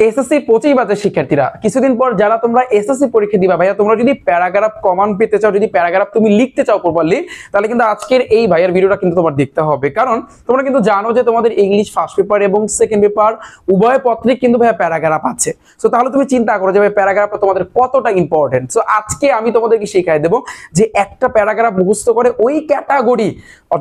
SSC 25 ব্যাচের শিক্ষার্থীরা, কিছুদিন পর যারা তোমরা এসএসসি পরীক্ষা দিবা ভাইয়া, তোমরা যদি প্যারাগ্রাফ কমন পেতে চাও, যদি প্যারাগ্রাফ তুমি লিখতে চাও প্রপারলি, তাহলে কিন্তু আজকের এই ভাইয়ের ভিডিওটা কিন্তু তোমার দেখতে হবে। কারণ তোমরা কিন্তু জানো যে তোমাদের ইংলিশ ফার্স্ট পেপার এবং সেকেন্ড পেপার উভয় পত্রে কিন্তু ভাইয়া প্যারাগ্রাফ আছে। সো তাহলে তুমি চিন্তা করো যে ভাই প্যারাগ্রাফটা তোমাদের কতটা ইম্পর্টেন্ট। সো আজকে আমি তোমাদেরকে শিখাই দেবো যে একটা প্যারাগ্রাফ মুখস্থ করে ওই ক্যাটাগরি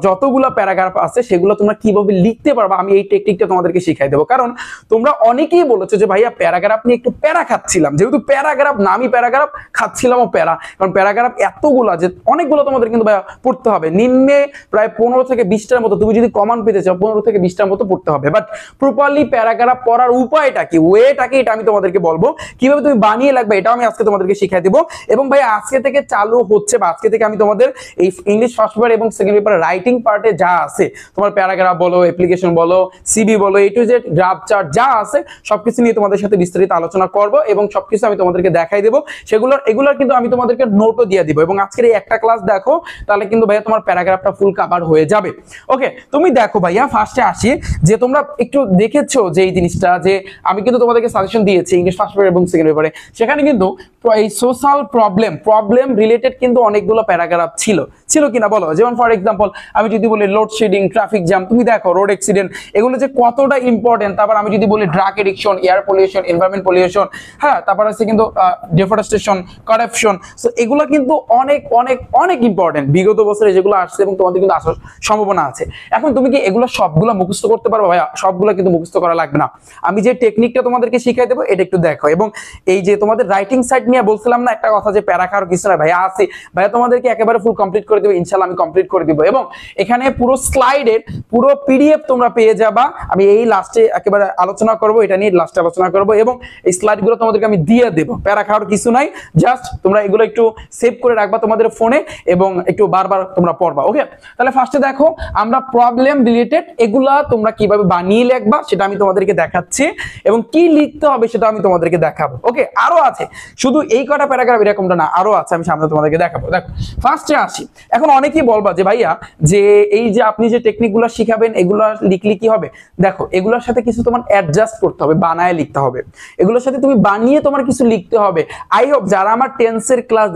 যতগুলো প্যারাগ্রাফ আছে সেগুলো তোমরা কিভাবে লিখতে পারবা, আমি এই টেকনিকটা তোমাদেরকে শিখাই দেবো। কারণ তোমরা অনেকেই বলেছো যে ভাইয়া প্যারাগ্রাফ নিয়ে একটু প্যারা খাচ্ছিলাম, যেহেতু প্যারাগ্রাফ নামই প্যারাগ্রাফ, খাচ্ছিলামও প্যারা। কারণ প্যারাগ্রাফ এতগুলা যে অনেকগুলো তোমাদের কিন্তু ভাইয়া পড়তে হবে, নিম্নে প্রায় 15 থেকে 20টার মতো, তুমি যদি কমন পেতে চাও 15 থেকে 20টার মতো পড়তে হবে। বাট প্রপারলি প্যারাগ্রাফ পড়ার উপায়টা কি, ওয়েটা কি, এটা আমি তোমাদেরকে বলবো। কিভাবে তুমি বানিয়ে লাগবে এটাও আমি আজকে তোমাদেরকে শিখাই দেবো। এবং ভাই আজকে থেকে চালু হচ্ছে, বা আজকে থেকে আমি তোমাদের এই ইংলিশ ফার্স্ট পেপার এবং সেকেন্ড পেপার রাইটিং পার্টে যা আছে, তোমার প্যারাগ্রাফ বলো, অ্যাপ্লিকেশন বলো, সিবি বলো, এ টু জেড গ্রাফ চার্ট যা আছে সবকিছু নিয়ে তোমাদের সাথে বিস্তারিত আলোচনা করব এবং সবকিছু আমি তোমাদেরকে দেখাই দেবো। এগুলোর কিন্তু আমি তোমাদেরকে নোটও দিয়ে দিব। এবং আজকের এই একটা ক্লাস দেখো, তাহলে কিন্তু ভাইয়া তোমার প্যারাগ্রাফটা ফুল কভার হয়ে যাবে। ওকে, তুমি দেখো ভাইয়া, ফার্স্টে আসি যে তোমরা একটু দেখেছো যে এই জিনিসটা, যে আমি কিন্তু তোমাদেরকে সাজেশন দিয়েছি ইংলিশ ফার্স্ট পেপার এবং সেকেন্ড পেপারে, সেখানে কিন্তু এই সোশ্যাল প্রবলেম রিলেটেড কিন্তু অনেকগুলো প্যারাগ্রাফ ছিল কিনা বলো। যেমন ফর এক্সাম্পল আমি যদি বলি লোডশেডিং, ট্রাফিক জ্যাম, তুমি দেখো রোড অ্যাক্সিডেন্ট, এগুলো যে কতটা ইম্পর্টেন্ট। তারপর আমি যদি বলি drug addiction, air pollution, environment pollution, হ্যাঁ, তারপর আছে কিন্তু ডিফরেস্টেশন, কারাপশন। সো এগুলো কিন্তু অনেক অনেক অনেক ইম্পর্টেন্ট, বিগত বছরে যেগুলো আসছে এবং তোমাদের কিন্তু আসার সম্ভাবনা আছে। এখন তুমি কি এগুলো সবগুলো মুখস্থ করতে পারবে ভাইয়া? সবগুলো কিন্তু মুখস্থ করা লাগবে না, আমি যে টেকনিকটা তোমাদেরকে শিখাই দেবো এটা একটু দেখো। এবং এই যে তোমাদের রাইটিং সাইড নিয়ে বলছিলাম না একটা কথা, যে প্যারা খাওয়ার কিছু না ভাইয়া আছে, ভাইয়া তোমাদেরকে একেবারে ফুল কমপ্লিট করে দেবো ইনশাআল্লাহ, আমি কমপ্লিট করে দিব। এবং এখানে পুরো স্লাইডের পুরো পিডিএফ তোমরা পেয়ে যাবা, আমি এই লাস্টে একেবারে আলোচনা করব, এটা নিয়ে লাস্টে আলোচনা করব। এবং এই স্লাইডগুলো তোমাদেরকে আমি দিয়ে দেবো, প্যারা খাওয়ার কিছু নাই, জাস্ট তোমরা এগুলো একটু সেভ করে রাখবা তোমাদের ফোনে এবং একটু বারবার তোমরা পড়বা। ওকে, তাহলে ফার্স্টে দেখো আমরা প্রবলেম রিলেটেড এগুলা তোমরা কিভাবে বানিয়ে লিখবা সেটা আমি তোমাদেরকে দেখাচ্ছি, এবং কি লিখতে হবে সেটা আমি তোমাদেরকে দেখাবো। ওকে, আরো আছে, শুধু এই কটা প্যারাগ্রাফ এরকমটা না, আরো আছে, আমি সামনে তোমাদেরকে দেখাবো। দেখো ফার্স্টে আসি। এখন অনেকেই বলবা যে ভাইয়া যে এই যে আপনি যে টেকনিকগুলো শিখাবেন এগুলো লিখলে কি হবে, দেখো এগুলোর সাথে কিছু তোমার অ্যাডজাস্ট করতে হবে, বানায় লিখতে হবে, এগুলোর সাথে তুমি বানিয়ে তোমার কিছু লিখতে হবে। আই হোপ যারা আমার টেন্সের ক্লাস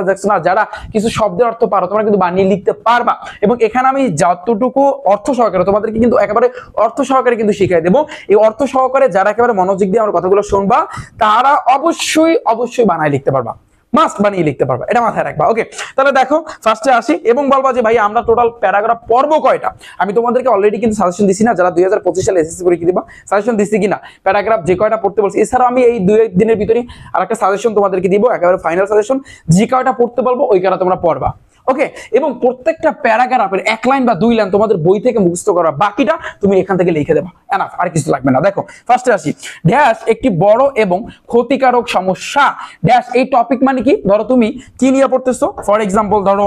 দেখছো না, যারা কিছু শব্দের অর্থ পারো, তোমরা কিন্তু বানিয়ে লিখতে পারবা। এবং এখানে আমি যতটুকু অর্থ সহকারে তোমাদেরকে কিন্তু একেবারে অর্থ সহকারে কিন্তু শিখাই দেবো। এই অর্থ সহকারে যারা একেবারে মনোযোগ দিয়ে আমার কথাগুলো শুনবা, তারা অবশ্যই বানায় লিখতে পারবা, মাস্ট বানিয়ে লিখতে পারবা, এটা মাথায় রাখবা। ওকে, তাহলে দেখো ফার্স্টে আসি এবং বলবা যে ভাই আমরা টোটাল প্যারাগ্রাফ পড়বো কয়টা। আমি তোমাদেরকে অলরেডি কিন্তু সাজেশন দিছি না, যারা 2025 সালে এসএসসি পরীক্ষা দিবা, সাজেশন দিছি কিনা প্যারাগ্রাফ যে কয়টা পড়তে বলছি। এছাড়াও আমি এই 2-1 দিনের ভিতরে আরেকটা সাজেশন তোমাদেরকে দিব, একেবারে ফাইনাল সাজেশন, যে কয়টা পড়তে বলবো ওই কয়টা তোমরা পড়বা। ওকে, এবং প্রত্যেকটা প্যারাগ্রাফের 1 লাইন বা 2 লাইন তোমাদের বই থেকে মুখস্থ করা, বাকিটা তুমি এখান থেকে লিখে দেবা, এনাফ, আর কিছু লাগবে না। দেখো ফার্স্টে আসি, ড্যাশ একটি বড় এবং ক্ষতিকারক সমস্যা। ড্যাশ এই টপিক মানে কি, ধরো তুমি কি নিয়ে পড়তেছো, ফর এক্সাম্পল ধরো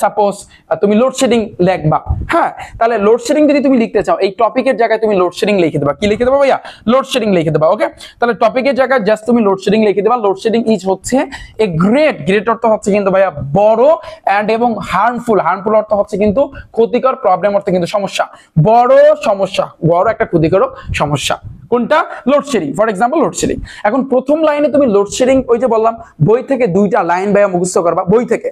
সাপোজ তুমি লোডশেডিং লিখবা, হ্যাঁ, তাহলে লোডশেডিং যদি তুমি লিখতে চাও, এই টপিকের জায়গায় তুমি লোডশেডিং লিখে দেবা। কি লিখে দেবা ভাইয়া? লোডশেডিং লিখে দেবা। ওকে, তাহলে টপিকের জায়গায় জাস্ট তুমি লোডশেডিং লিখে দেবা। লোডশেডিং ইজ হচ্ছে এ গ্রেট অর্থ হচ্ছে কিন্তু ভাইয়া বড়, এন্ড এবং হার্মফুল অর্থ হচ্ছে কিন্তু ক্ষতিকর, প্রবলেম অর্থ কিন্তু সমস্যা, বড় সমস্যা, বড় একটা ক্ষতিকারক সমস্যা। কোনটা? Load shedding, for example load shedding. এখন প্রথম লাইনে তুমি লোডশেডিং, ওই যে বললাম বই থেকে 2টা লাইন ভাইয়া মুখস্থ করবা, বই থেকে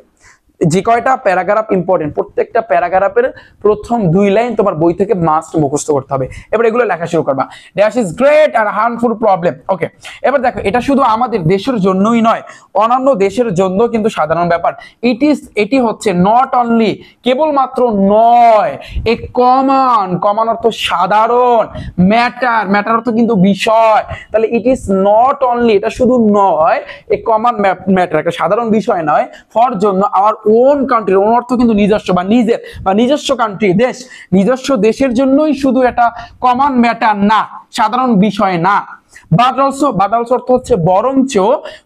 যে কয়টা প্যারাগ্রাফ ইম্পর্টেন্ট, প্রত্যেকটা প্যারাগ্রাফের প্রথম 2 লাইন তোমার বই থেকে মাস্ট মুখস্থ করতে হবে। এবার এগুলো লেখা শুরু করবা, ড্যাশ ইজ গ্রেট আর হার্মফুল প্রবলেম। ওকে, এবার দেখো এটা শুধু আমাদের দেশের জন্যই নয়, অন্যান্য দেশের জন্য কিন্তু সাধারণ ব্যাপার। এটি হচ্ছে নট অনলি, কেবলমাত্র নয়, এ কমন অর্থ সাধারণ, ম্যাটার অর্থ কিন্তু বিষয়। তাহলে ইট ইজ নট অনলি, এটা শুধু নয়, এ কমন ম্যাটার, একটা সাধারণ বিষয় নয়, ফর জন্য আমার ওন কান্ট্রি, ওন অর্থ কিন্তু নিজস্ব বা নিজের, বা নিজস্ব কান্ট্রি, দেশ, নিজস্ব দেশের জন্যই শুধু এটা কমন ম্যাটার না, সাধারণ বিষয় না। বাট অলসো অর্থ হচ্ছে বরঞ্চ,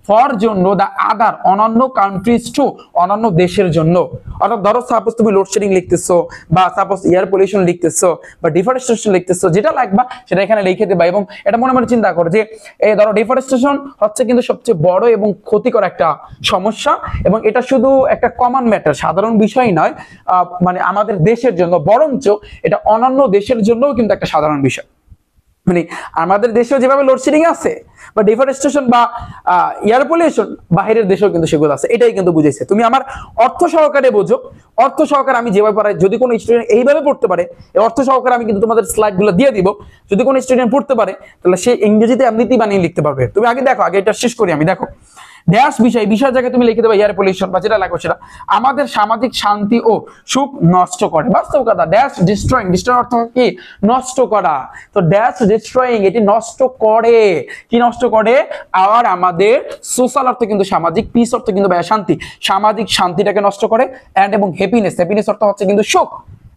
ফর জন্য, দা আদার অন্যান্য কান্ট্রিজ টু, অন্যান্য দেশের জন্য। অর্থাৎ ধরো সাপোজ তুমি লোডশেডিং লিখতেছো, বা সাপোজ এয়ার পলিউশন লিখতেছো, বা ডিফরেস্টেশন লিখতেছো, যেটা লাগবা সেটা এখানে লিখে দেবা। এবং এটা মনে মনে চিন্তা করো যে এই ধরো ডিফরেস্টেশন হচ্ছে কিন্তু সবচেয়ে বড় এবং ক্ষতিকর একটা সমস্যা, এবং এটা শুধু একটা কমন ম্যাটার, সাধারণ বিষয় নয় মানে আমাদের দেশের জন্য, বরঞ্চ এটা অন্যান্য দেশের জন্যও কিন্তু একটা সাধারণ বিষয়। মানে আমাদের দেশেও যেভাবে লোডশেডিং আছে বা ডিফরেস্টেশন বা এয়ার পলিউশন, বাহিরের দেশেও কিন্তু সেগুলো আছে। এটাই কিন্তু বুঝাইছে। তুমি আমার অর্থ সহকারে বোঝো, অর্থ সহকারে আমি যেভাবে পড়াই, যদি কোনো স্টুডেন্ট এইভাবে পড়তে পারে, এই অর্থ সহকারে আমি কিন্তু তোমাদের স্লাইডগুলো দিয়ে দিব, যদি কোনো স্টুডেন্ট পড়তে পারে তাহলে সে ইংরেজিতে এমনিতেই বানিয়ে লিখতে পারবে। তুমি আগে দেখো, আগে এটা শেষ করি আমি। দেখো ড্যাশ বিষয় জায়গায় তুমি লিখে দেবে এয়ার পলিউশন বা যেটা লাগবে সেটা আমাদের সামাজিক শান্তি ও সুখ নষ্ট করে। বাস্তব কথা, ড্যাশ ডিস্ট্রয়িং, ডিস্ট্রয় অর্থ কি? নষ্ট করা। তো ড্যাশ ডিস্ট্রয়িং, এটি নষ্ট করে। কি নষ্ট করে? আর আমাদের সোশ্যাল অর্থ কিন্তু সামাজিক, পিস অর্থ কিন্তু শান্তি, সামাজিক শান্তিটাকে নষ্ট করে। এন্ড এবং হ্যাপিনেস, হ্যাপিনেস অর্থ হচ্ছে কিন্তু সুখ।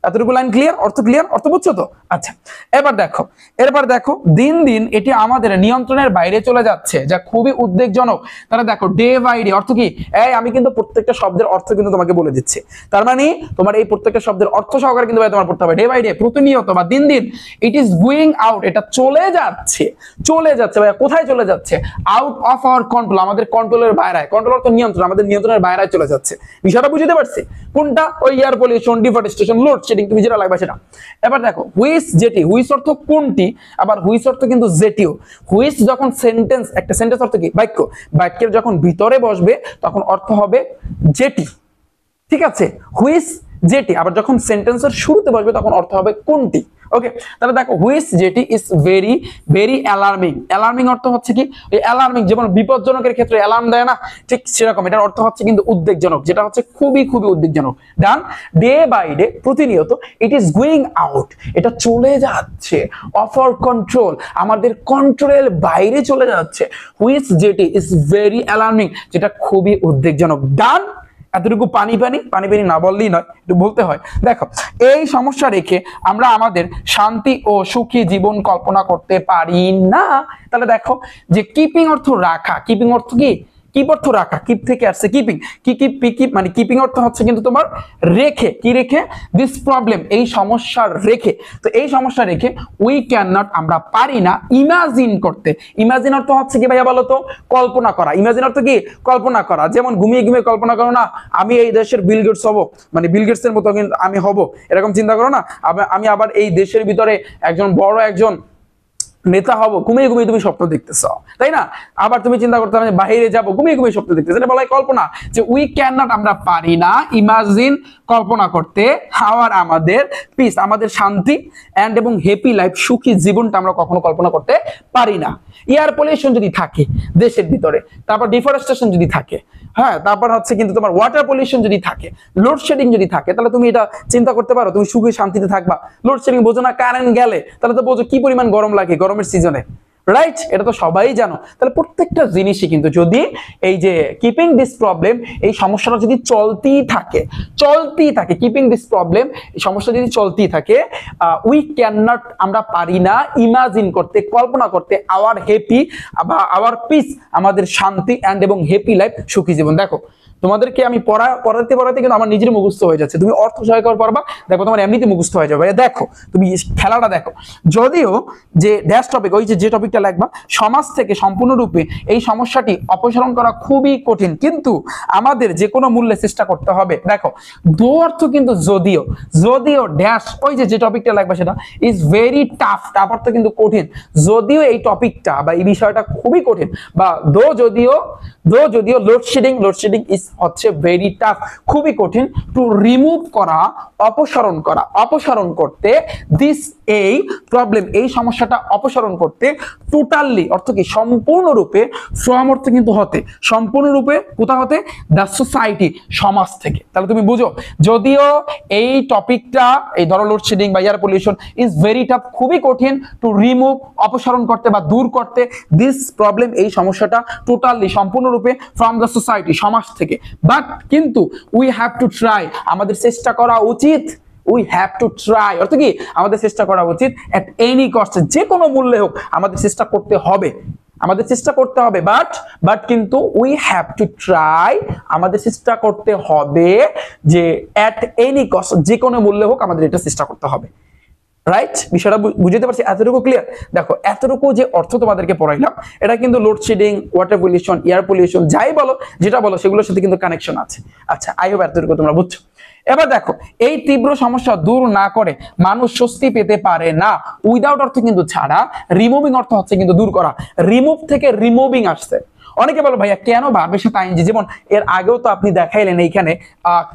এতটুকু লাইন ক্লিয়ার? অর্থ ক্লিয়ার? অর্থ বুঝছো তো? আচ্ছা, এরপর দেখো দিন দিন এটি আমাদের নিয়ন্ত্রণের বাইরে চলে যাচ্ছে, যা খুবই উদ্বেগজনক। তাহলে দেখো ডে বাই ডে অর্থ কি? এই আমি কিন্তু প্রত্যেকটা শব্দের অর্থ কিন্তু তোমাকে বলে দিচ্ছি। তার মানে তোমার এই প্রত্যেকটা শব্দের অর্থ সহকারে কিন্তু তোমার পড়তে হবে। ডে বাই ডে, প্রতিনিয়ত বা দিন দিন। ইট ইজ গোয়িং আউট, এটা চলে যাচ্ছে। চলে যাচ্ছে ভাইয়া, কোথায় চলে যাচ্ছে? আউট অফ আওয়ার কন্ট্রোল, আমাদের কন্ট্রোলের বাইরে। কন্ট্রোল অর্থ নিয়ন্ত্রণ, আমাদের নিয়ন্ত্রণের বাইরে চলে যাচ্ছে। বিষয়টা বুঝতে পারছি? কোনটা? ওই এয়ার পলিউশন, ডিফরেস্টেশন, লোডশেডিং, তুমি যেটা লাগবে সেটা। এবার দেখো হুইচ যেটি, হুইচ অর্থ কোনটি, আবার হুইচ অর্থ কিন্তু যেটিও। হুইচ যখন সেন্টেন্স, একটা সেন্টেন্স অর্থ কি? বাক্য, বাক্যের যখন ভিতরে বসবে তখন অর্থ হবে যেটি, ঠিক আছে? হুইচ যেটি। আবার যখন সেন্টেন্সের শুরুতে বসবে তখন অর্থ হবে কোনটি। ওকে, তাহলে দেখো হুইচ যেটি is very very alarming. Alarming অর্থ হচ্ছে কি? এই অ্যালার্মিং যেমন বিপজ্জনকের ক্ষেত্রে অ্যালার্ম দেয় না, ঠিক সেরকম এটার অর্থ হচ্ছে কিন্তু উদ্বেগজনক, যেটা হচ্ছে খুবই খুবই উদ্বেগজনক। ডান। ডে বাই ডে, প্রতিনিয়ত। ইট ইজ গোয়িং আউট, এটা চলে যাচ্ছে। অফ আওয়ার কন্ট্রোল, আমাদের কন্ট্রোলের বাইরে চলে যাচ্ছে। হুইচ যেটি ইজ ভেরি অ্যালার্মিং, যেটা খুবই উদ্বেগজনক। ডান। এতটুকু পানি পানি পানি পানি না বললেই নয়, একটু বলতে হয়। দেখো এই সমস্যা রেখে আমরা আমাদের শান্তি ও সুখী জীবন কল্পনা করতে পারি না। তাহলে দেখো যে কিপিং অর্থ রাখা, কিপিং অর্থ কি? কিপ অর্থ রাখা, কিপ থেকে আসছে কিপিং। কিপ মানে কিপিং অর্থ হচ্ছে কিন্তু তোমার রেখে। কি রেখে? দিস প্রবলেম, এই সমস্যার রেখে। তো এই সমস্যা রেখে উই ক্যান নট, আমরা পারি না ইমাজিন করতে। ইমাজিন অর্থ হচ্ছে কি ভাইয়া বলো তো? কল্পনা করা। ইমাজিন অর্থ কি? কল্পনা করা। যেমন ঘুমিয়ে ঘুমিয়ে কল্পনা করো না আমি এই দেশের বিল গেটস হব, মানে বিল গেটস এর মতো কিন্তু আমি হব, এরকম চিন্তা করো না। আমি আবার এই দেশের ভিতরে একজন বড় একজন নেতা হব, ঘুমিয়ে ঘুমিয়ে তুমি স্বপ্ন দেখতেছ, তাই না? আবার তুমি চিন্তা করতে হবে বাইরে যাবো, ঘুমিয়ে ঘুমিয়ে স্বপ্ন দেখতেছ। এটা বলা হয় কল্পনা। যে উই ক্যান নট, আমরা পারি না ইমাজিন, কল্পনা করতে, হাওয়ার আমাদের পিস, আমাদের শান্তি, এন্ড এবং হ্যাপি লাইফ, সুখী জীবনটা আমরা কখনো কল্পনা করতে পারি না। এয়ার পলিউশন যদি থাকে দেশের ভিতরে, তারপর ডিফরেস্টেশন যদি থাকে, হ্যাঁ, তারপর হচ্ছে কিন্তু তোমার ওয়াটার পলিউশন যদি থাকে, লোডশেডিং যদি থাকে, তাহলে তুমি এটা চিন্তা করতে পারো তুমি সুখী শান্তিতে থাকবা? লোডশেডিং বোঝো না? কারেন্ট গেলে তাহলে তো বোঝো কি পরিমাণ গরম লাগে গরমের সিজনে, রাইট? এটা তো সবাই জানো। তাহলে প্রত্যেকটা জিনিসই কিন্তু যদি এই যে কিপিং দিস প্রবলেম, এই সমস্যাটা যদি চলতেই থাকে কিপিং দিস প্রবলেম, এই সমস্যা যদি চলতেই থাকে, উই ক্যান নট, আমরা পারি না ইমাজিন করতে, কল্পনা করতে, আওয়ার হ্যাপি বা আওয়ার পিস, আমাদের শান্তি এন্ড এবং হ্যাপি লাইফ, সুখী জীবন। দেখো তোমাদেরকে আমি পড়াতে কিন্তু আমার নিজের মুখস্থ হয়ে যাচ্ছে। তুমি অর্থ সহায়ক পড়বা, দেখো তোমার এমনিতে মুখস্থ হয়ে যাবে। দেখো তুমি খেলাটা দেখো, যদিও যে ড্যাশ টপিক, ওই যে টপিকটা লাগবা, সমাজ থেকে সম্পূর্ণরূপে এই সমস্যাটি অপসারণ করা খুবই কঠিন, কিন্তু আমাদের যে কোনো মূল্যে চেষ্টা করতে হবে। দেখো দো অর্থ কিন্তু যদিও ড্যাশ, ওই যে টপিকটা লাগবে সেটা ইজ ভেরি টাফ, টাফ অর্থ কিন্তু কঠিন। যদিও এই টপিকটা বা এই বিষয়টা খুবই কঠিন, বা যদিও লোডশেডিং ইজ হচ্ছে ভেরি টাফ, খুবই কঠিন। টু রিমুভ করা, অপসারণ করতে, দিস এই প্রবলেম, এই সমস্যাটা অপসারণ করতে, টোটালি অর্থ কি? সম্পূর্ণরূপে। ফ্রম অর্থ কিন্তু হতে, সম্পূর্ণরূপে কোথা হতে? দ্য সোসাইটি, সমাজ থেকে। তাহলে তুমি বুঝো, যদিও এই টপিকটা, এই ধরো লোডশেডিং বা air pollution is very tough, খুবই কঠিন। টু রিমুভ, অপসারণ করতে বা দূর করতে, দিস প্রবলেম, এই সমস্যাটা, টোটালি সম্পূর্ণরূপে, ফ্রম দ্য সোসাইটি, সমাজ থেকে। বাট কিন্তু উই হ্যাভ টু ট্রাই, আমাদের চেষ্টা করা উচিত। উই হ্যাভ টু ট্রাই অর্থ কি? আমাদের চেষ্টা করা উচিত। এট এনি কস্ট, যে কোনো মূল্যে হোক আমাদের চেষ্টা করতে হবে, বাট কিন্তু উই হ্যাভ টু ট্রাই, আমাদের চেষ্টা করতে হবে যে এট এনি কস্ট, যে কোনো মূল্যে হোক আমাদের এটা চেষ্টা করতে হবে। রাইট? বিষয়টা বুঝতে পারছি? এতটুকু ক্লিয়ার? দেখো এতটুকু যে অর্থ তোমাদেরকে পড়াইলাম, এটা কিন্তু load shedding, water pollution, air pollution, যাই বলো, যেটা বলো, সেগুলোর সাথে কিন্তু কানেকশন আছে। আচ্ছা, আই হোপ এতটুকু তোমরা বুঝছো। এবার দেখো, এই তীব্র সমস্যা দূর না করে মানুষ স্বস্তি পেতে পারে না। উইদাউট অর্থ কিন্তু ছাড়া, রিমুভিং অর্থ হচ্ছে কিন্তু দূর করা। রিমুভ থেকে রিমুভিং আসছে। অনেকে বলো ভাইয়া কেন ভার্বের সাথে আইএনজি, যেমন এর আগেও তো আপনি দেখাইলেন এইখানে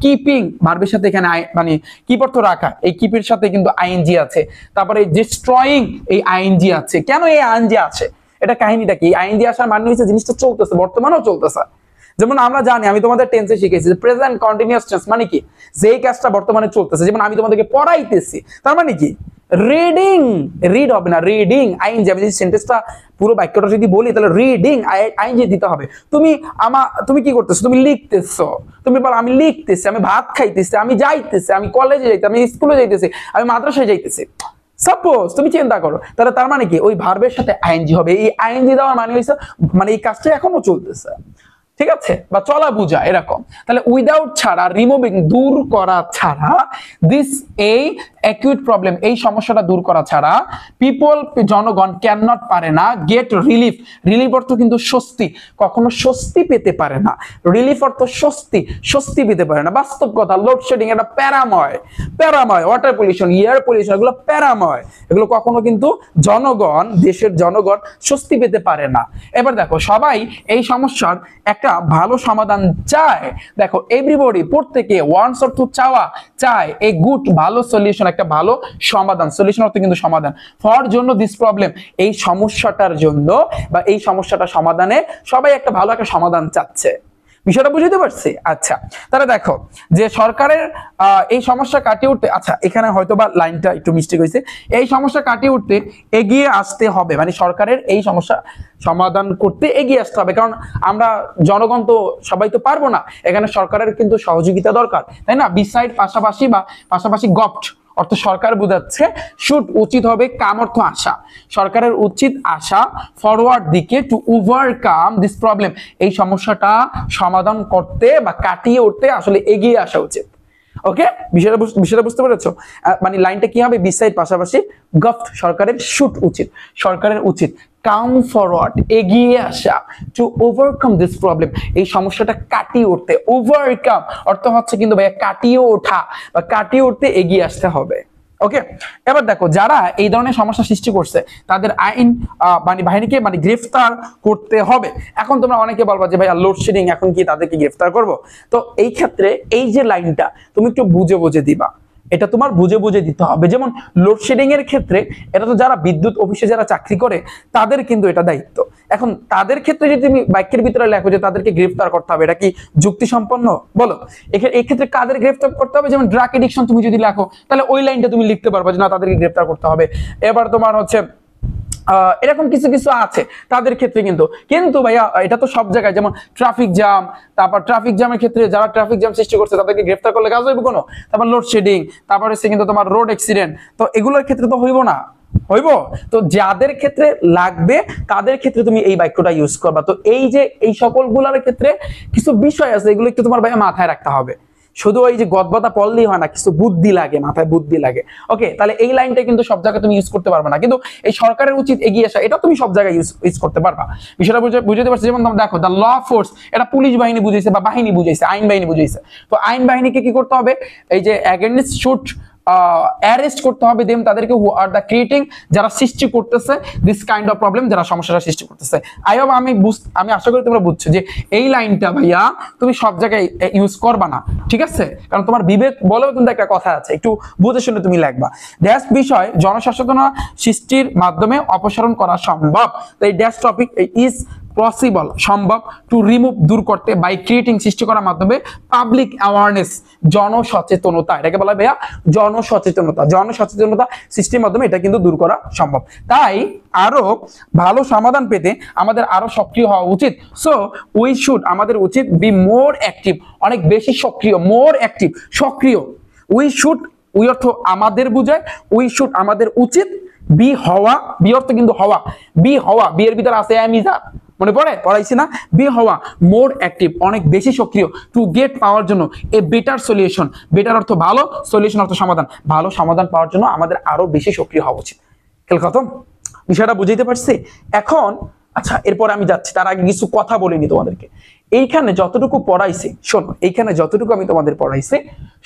কিপিং ভার্বের সাথে এখানে মানে কিপ অর্থ রাখা, এই কিপের সাথে কিন্তু আইএনজি আছে। তারপরে ডিস্ট্রয়িং এই আইএনজি আছে। কেন এই আইএনজি আছে, এটা কাহিনীটা কি? আইএনজি আসার মানে হচ্ছে জিনিসটা চলতেছে, বর্তমানেও চলতেছে। যেমন আমরা জানি, আমি তোমাদের টেন্সে শিখেছি যে প্রেজেন্ট কন্টিনিউয়াস টেন্স মানে কি, যেই কাজটা বর্তমানে চলতেছে। যেমন আমি তোমাদেরকে পড়াইতেছি, তার মানে কি রিডিং, রিড হবে না, রিডিং আইএনজি। আমি যদি সেন্টেন্সটা পুরো বাক্যটা যদি বলি তাহলে রিডিং আইএনজি দিতে হবে। তুমি কি করতেছো? তুমি লিখতেছো। তুমি বলো আমি লিখতেছি, আমি ভাত খাইতেছি, আমি যাইতেছি, আমি কলেজে যাইতেছি, আমি স্কুলে যাইতেছি, আমি মাদ্রাসায় যাইতেছি। সাপোজ তুমি চিন্তা করো, তাহলে তার মানে কি ওই ভার্বের সাথে আইএনজি হবে। এই আইএনজি দেওয়ার মানে হইছে মানে এই কাজটা এখনো চলতেছে, ঠিক আছে, বা চলা বুঝা এরকম। তাহলে উইদাউট ছাড়া, রিমুভিং দূর করা ছাড়া, দিস এই অ্যাকিউট প্রবলেম এই সমস্যাটা দূর করা ছাড়া, পিপল জনগণ ক্যান নট পারে না গেট রিলিফ। রিলিফ অর্থ কিন্তু স্বস্তি, কখনো স্বস্তি পেতে পারে না। রিলিফ অর্থ স্বস্তি, স্বস্তি পেতে পারে না। বাস্তব কথা, লোডশেডিং এটা প্যারাময়, প্যারাময়, ওয়াটার পলিউশন, এয়ার পলিউশন, এগুলো প্যারাময়। এগুলো কখনো কিন্তু জনগণ, দেশের জনগণ স্বস্তি পেতে পারে না। এবার দেখো, সবাই এই সমস্যার একটা ভালো সমাধান চায়। দেখো, এভরিবডি, প্রত্যেকে, ওয়ান্টস অর্থ চাওয়া, চায় এ গুড ভালো সলিউশন, একটা ভালো সমাধান। সলিউশন অর্থ কিন্তু সমাধান। ফর জন্য দিস প্রবলেম এই সমস্যাটার জন্য বা এই সমস্যাটা সমাধানে সবাই একটা ভালো একটা সমাধান চাচ্ছে। বিষয়টা বুঝতে পারছি? আচ্ছা, তাহলে দেখো যে সরকারের এই সমস্যা কাটিয়ে উঠতে, আচ্ছা এখানে হয়তো বা লাইনটা একটু মিস্টেক হয়েছে, এই সমস্যা কাটিয়ে উঠতে এগিয়ে আসতে হবে, মানে সরকারের এই সমস্যা সমাধান করতে এগিয়ে আসতে হবে। কারণ আমরা জনগণ তো সবাই তো পারবো না, এখানে সরকারের কিন্তু সহযোগিতা দরকার, তাই না? বিসাইড পাশাপাশি বা পাশাপাশি গভট অর্থ সরকার বোঝাচ্ছে, শুড উচিত হবে, কাম অর্থ আশা, সরকারের উচিত আশা, ফরওয়ার্ড দিকে, টু ওভারকাম দিস প্রবলেম এই সমস্যাটা সমাধান করতে বা কাটিয়ে উঠতে আসলে এগিয়ে আসা উচিত। ওকে, বিষয়টা বুঝতে পেরেছো? মানে লাইনটা কি হবে? বিসাইড পাশাপাশি গভট, সরকারের শুড উচিত, সরকারের উচিত, কাম ফরওয়ার্ড এগিয়ে আসা, টু ওভারকাম দিস প্রবলেম এই সমস্যাটা কাটিয়ে উঠতে। ওভারকাম অর্থ হচ্ছে কিন্তু ভাইয়া কাটিয়ে ওঠা বা কাটিয়ে উঠতে এগিয়ে আসতে হবে। ওকে, এবার দেখো, যারা এই ধরনের সমস্যা সৃষ্টি করছে তাদের আইন মানে বাহিনীকে মানে গ্রেফতার করতে হবে। এখন তোমরা অনেকে বলবা যে ভাইয়া লোডশেডিং, এখন কি তাদেরকে গ্রেফতার করব? তো এই ক্ষেত্রে এই যে লাইনটা তুমি একটু বুঝে বুঝে দিবা, এটা তোমার বুঝে বুঝে দিতে হবে। যেমন লোডশেডিং এর ক্ষেত্রে এটা তো যারা বিদ্যুৎ অফিসে যারা চাকরি করে তাদের কিন্তু এটা দায়িত্ব। এখন তাদের ক্ষেত্রে যদি তুমি বাক্যের ভিতরে লেখো যে তাদেরকে গ্রেফতার করতে হবে, এটা কি যুক্তিসম্পন্ন বলো? এই ক্ষেত্রে কাদের গ্রেফতার করতে হবে? যেমন ড্রাগ এডিকশন তুমি যদি লেখো তাহলে ওই লাইনটা তুমি লিখতে পারবে যে না, তাদেরকে গ্রেফতার করতে হবে। এবার তোমার হচ্ছে এরকম কিছু কিছু আছে তাদের ক্ষেত্রে কিন্তু ভাইয়া এটা তো সব জায়গায়, যেমন ট্রাফিক জ্যাম, তারপর ট্রাফিক জ্যামের ক্ষেত্রে যারা ট্রাফিক জ্যাম সৃষ্টি করছে তাদেরকে গ্রেফতার করলে কাজ হইব কোনো? তারপর লোডশেডিং, তারপর হচ্ছে কিন্তু তোমার রোড অ্যাক্সিডেন্ট, তো এগুলোর ক্ষেত্রে তো হইব না, হইব? তো যাদের ক্ষেত্রে লাগবে তাদের ক্ষেত্রে তুমি এই বাক্যটা ইউজ করবা। তো এই যে এই সকলগুলোর ক্ষেত্রে কিছু বিষয় আছে, এগুলো একটু তোমার ভাইয়া মাথায় রাখতে হবে। শুধু ওই যে গদবাদা পড়লেই হয় না, কিছু বুদ্ধি লাগে, মাথায় বুদ্ধি লাগে। ওকে, তাহলে এই লাইনটা কিন্তু সব জায়গায় তুমি ইউজ করতে পারবে না, কিন্তু এই সরকারের উচিত এগিয়ে আসা এটা তুমি সব জায়গায় ইউজ করতে পারবা। বিষয়টা বুঝতে পারছি? যেমন তোমরা দেখো, দ্য ল ফোর্স, এটা পুলিশ বাহিনী বুঝাইছে বা বাহিনী বুঝাইছে, আইন বাহিনী বুঝাইছে। তো আইন বাহিনীকে কি করতে হবে? এই যে অ্যাগেইনস্ট শুড অ্যারেস্ট করতে হবে দেম, তাদেরকে, হু আর দ্য ক্রিয়েটিং, যারা সৃষ্টি করতেছে দিস কাইন্ড অফ প্রবলেম, যারা সমস্যাটা সৃষ্টি করতেছে। আমি আশা করি তোমরা বুঝছো যে এই লাইনটা ভাইয়া তুমি সব জায়গায় ইউজ করবা না, ঠিক আছে? কারণ তোমার বিবেক বলেও কিন্তু একটা কথা আছে, একটু বুঝে শুনে তুমি লিখবা। ড্যাশ বিষয় জনসচেতনতা সৃষ্টির মাধ্যমে অপসারণ করা সম্ভব। তো এই ড্যাশ টপিক ইজ পসিবল, সম্ভব, টু রিমুভ, দূর করতে, বাই ক্রিয়েটিং, সৃষ্টি করার মাধ্যমে, পাবলিক অ্যাওয়ারনেস, জনসচেতনতা, এটাকে বলা হয় ভাইয়া জনসচেতনতা সৃষ্টির মাধ্যমে এটা কিন্তু দূর করা সম্ভব। তাই আরো ভালো সমাধান পেতে আমাদের আরো সক্রিয় হওয়া উচিত। সো উই শুড, আমাদের উচিত, বি মোর অ্যাক্টিভ, অনেক বেশি সক্রিয়, মোর অ্যাক্টিভ, সক্রিয়। উই শুড, উই অর্থ আমাদের বুঝায়, উই শুড আমাদের উচিত, বি হওয়া, বি অর্থ কিন্তু হওয়া, বি হওয়া, বি এর ভিতরে আছে অ্যামিজার, মনে পড়ে পড়াইছি না? বি হওয়া, মোর অ্যাক্টিভ, অনেক বেশি সক্রিয়, টু গেট পাওয়ার জন্য, এ বেটার সলিউশন, বেটার অর্থ ভালো, সলিউশন অর্থ সমাধান, ভালো সমাধান পাওয়ার জন্য আমাদের আরো বেশি সক্রিয় হওয়া উচিত। খেল খতম? বিষয়টা বুঝাইতে পারছি? এখন আচ্ছা, এরপর আমি যাচ্ছি, তার আগে কিছু কথা বলিনি তোমাদেরকে। এইখানে যতটুকু পড়াইছি, শোনো এইখানে যতটুকু আমি তোমাদের পড়াইছি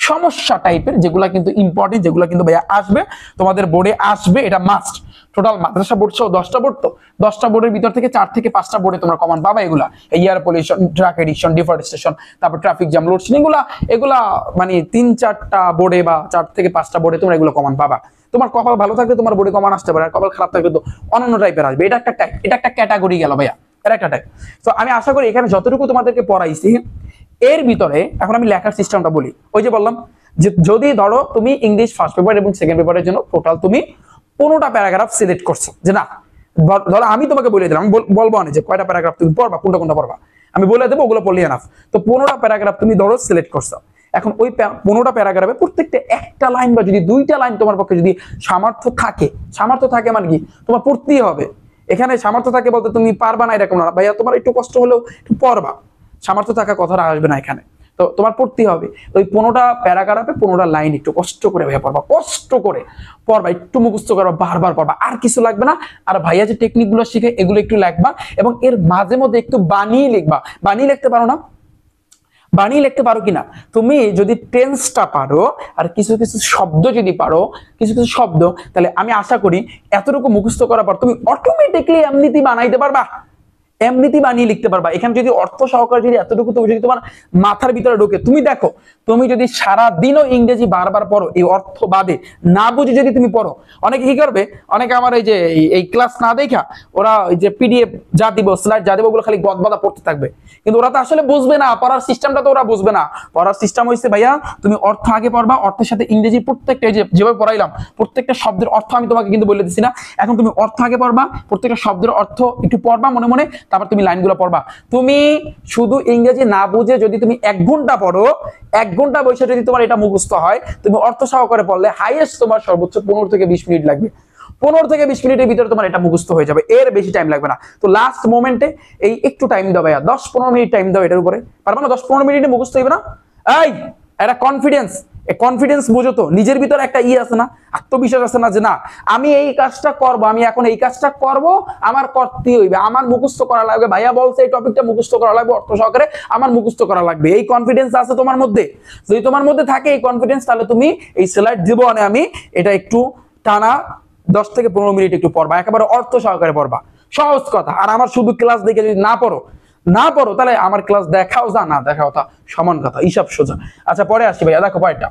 সমস্যা টাইপের যেগুলা কিন্তু ইম্পর্টেন্ট, যেগুলা কিন্তু ভাইয়া আসবে তোমাদের বোর্ডে আসবে, এটা মাস্ট। টোটাল মাদ্রাসা বোর্ড সহ 10টা বোর্ড, তো 10টা বোর্ডের ভিতর থেকে 4 থেকে 5টা বোর্ডে তোমরা কমন পাবা এগুলা। Air pollution, drug addiction, deforestation, তারপর ট্রাফিক জ্যাম, লোডশেডিং, এগুলা মানে 3-4টা বোর্ডে বা 4 থেকে 5টা বোর্ডে তোমরা এগুলো কমন পাবা। তোমার কপাল ভালো থাকলে তোমার বোর্ডে কমন আসতে পারে, আর কপাল খারাপ থাকলে তো অন্যান্য টাইপের আসবে। এটা একটা টাইপ, এটা একটা ক্যাটাগরি গেল ভাইয়া, এটা একটা টাইপ। তো আমি আশা করি এখানে যতটুকু তোমাদেরকে পড়াইছি এর ভিতরে এখন আমি লেখার সিস্টেমটা বলি। ওই যে বললাম যে যদি ধরো তুমি ইংলিশ ফার্স্ট পেপার এবং সেকেন্ড পেপারের জন্য টোটাল তুমি 15টা প্যারাগ্রাফ সিলেক্ট করছো, যে না ধরো আমি তোমাকে বলে দিলাম, আমি বলবো না যে কয়টা প্যারাগ্রাফ তুমি পড়বা, কোনটা কোনটা পড়বা, আমি বলে দেবো ওগুলো পড়লে এনাফ। তো 15টা প্যারাগ্রাফ তুমি ধরো সিলেক্ট করছো। এখন ওই 15টা প্যারাগ্রাফে প্রত্যেকটা একটা লাইন বা যদি 2টা লাইন তোমার পক্ষে যদি সামর্থ্য থাকে মানে কি তোমার পড়তেই হবে। এখানে সামর্থ্য থাকে বলতে তুমি পারবা না এরকম না ভাইয়া, তোমার একটু কষ্ট হলেও একটু পড়বা, সামর্থ্য থাকা কথাটা আসবে না এখানে, তো তোমার পড়তেই হবে। ওই 15টা প্যারাগ্রাফে 15টা লাইন একটু কষ্ট করে ভাইয়া পড়বা, কষ্ট করে পড়বা, একটু মুখস্থ করবা, বারবার পড়বা, আর কিছু লাগবে না। আর ভাইয়া যে টেকনিক গুলো শিখে এগুলো একটু লিখবা, এবং এর মাঝে মধ্যে একটু বানিয়ে লিখবা। বানিয়ে লিখতে পারো না? বানিয়ে লিখতে পারো কিনা? তুমি যদি টেন্সটা পারো আর কিছু কিছু শব্দ যদি পারো, কিছু কিছু শব্দ, তাহলে আমি আশা করি এতটুকু মুখস্থ করার পর তুমি অটোমেটিকলি এমনিতেই বানাইতে পারবা, এমনিতেই বানিয়ে লিখতে পারবা। এখানে যদি অর্থ সহকারে যদি এতটুকু তুমি যদি তোমার মাথার ভিতরে ঢোকে, তুমি দেখো তুমি যদি সারা দিনও ইংরেজি বারবার পড়ো, এই অর্থ বাদে না বুঝে যদি তুমি পড়ো, অনেকে কি করবে, অনেকে আমার এই যে এই ক্লাস না দেখা ওরা এই যে পিডিএফ যা দিব, স্লাইড যা দিব, ওগুলো খালি গদবাদা পড়তে থাকবে, কিন্তু ওরা তো আসলে বুঝবে না, পড়ার সিস্টেমটা তো ওরা বুঝবে না। পড়ার সিস্টেম হইছে ভাইয়া তুমি অর্থ আগে পড়বা, অর্থের সাথে ইংরেজি প্রত্যেকটা যেভাবে পড়াইলাম প্রত্যেকটা শব্দের অর্থ আমি তোমাকে কিন্তু বলে দিচ্ছি না, এখন তুমি অর্থ আগে পড়বা, প্রত্যেকটা শব্দের অর্থ একটু পড়বা মনে মনে, তারপর তুমি লাইনগুলো পড়বা। তুমি শুধু ইংরেজি না বুঝে যদি তুমি 1 ঘন্টা পড়ো, 1 ঘন্টা বসে যদি তোমার এটা মুখস্থ হয়, তুমি অর্থ সহকারে পড়লে হাইয়েস্ট তোমার সর্বোচ্চ 15 থেকে 20 মিনিট লাগবে। 15 থেকে 20 মিনিটের ভিতরে তোমার এটা মুখস্থ হয়ে যাবে, এর বেশি টাইম লাগবে না। তো লাস্ট মোমেন্টে এই একটু টাইম দাও ভাইয়া, 10-15 মিনিট টাইম দাও এটার উপরে, পারবে না? 10-15 মিনিটে মুখস্থ হইবে না? এই এটা কনফিডেন্স, কনফিডেন্স বুঝো তো, নিজের ভিতরে একটা আছে না, আত্মবিশ্বাস আছে না, যে না আমি এই কাজটা করব, আমি এখন এই কাজটা করব, আমার করতেই হইবে, আমার মুখস্থ করা লাগবে, ভাইয়া বলছে এই টপিকটা মুখস্থ করা লাগবে, অর্থ সহকারে আমার মুখস্থ করা লাগবে। এই কনফিডেন্স আছে তোমার মধ্যে? যদি তোমার মধ্যে থাকে এই কনফিডেন্স, তাহলে তুমি এই স্লাইড দিব মানে আমি এটা একটু টানা 10 থেকে 15 মিনিট একটু পড়বা, একেবারে অর্থ সহকারে পড়বা, সহজ কথা। আর আমার শুধু ক্লাস দেখে যদি না পড়ো তাহলে আমার ক্লাস দেখাও যা না দেখাও তা সমান কথা, হিসাব সোজা। আচ্ছা পরে আসি ভাইয়া, দেখো পরেরটা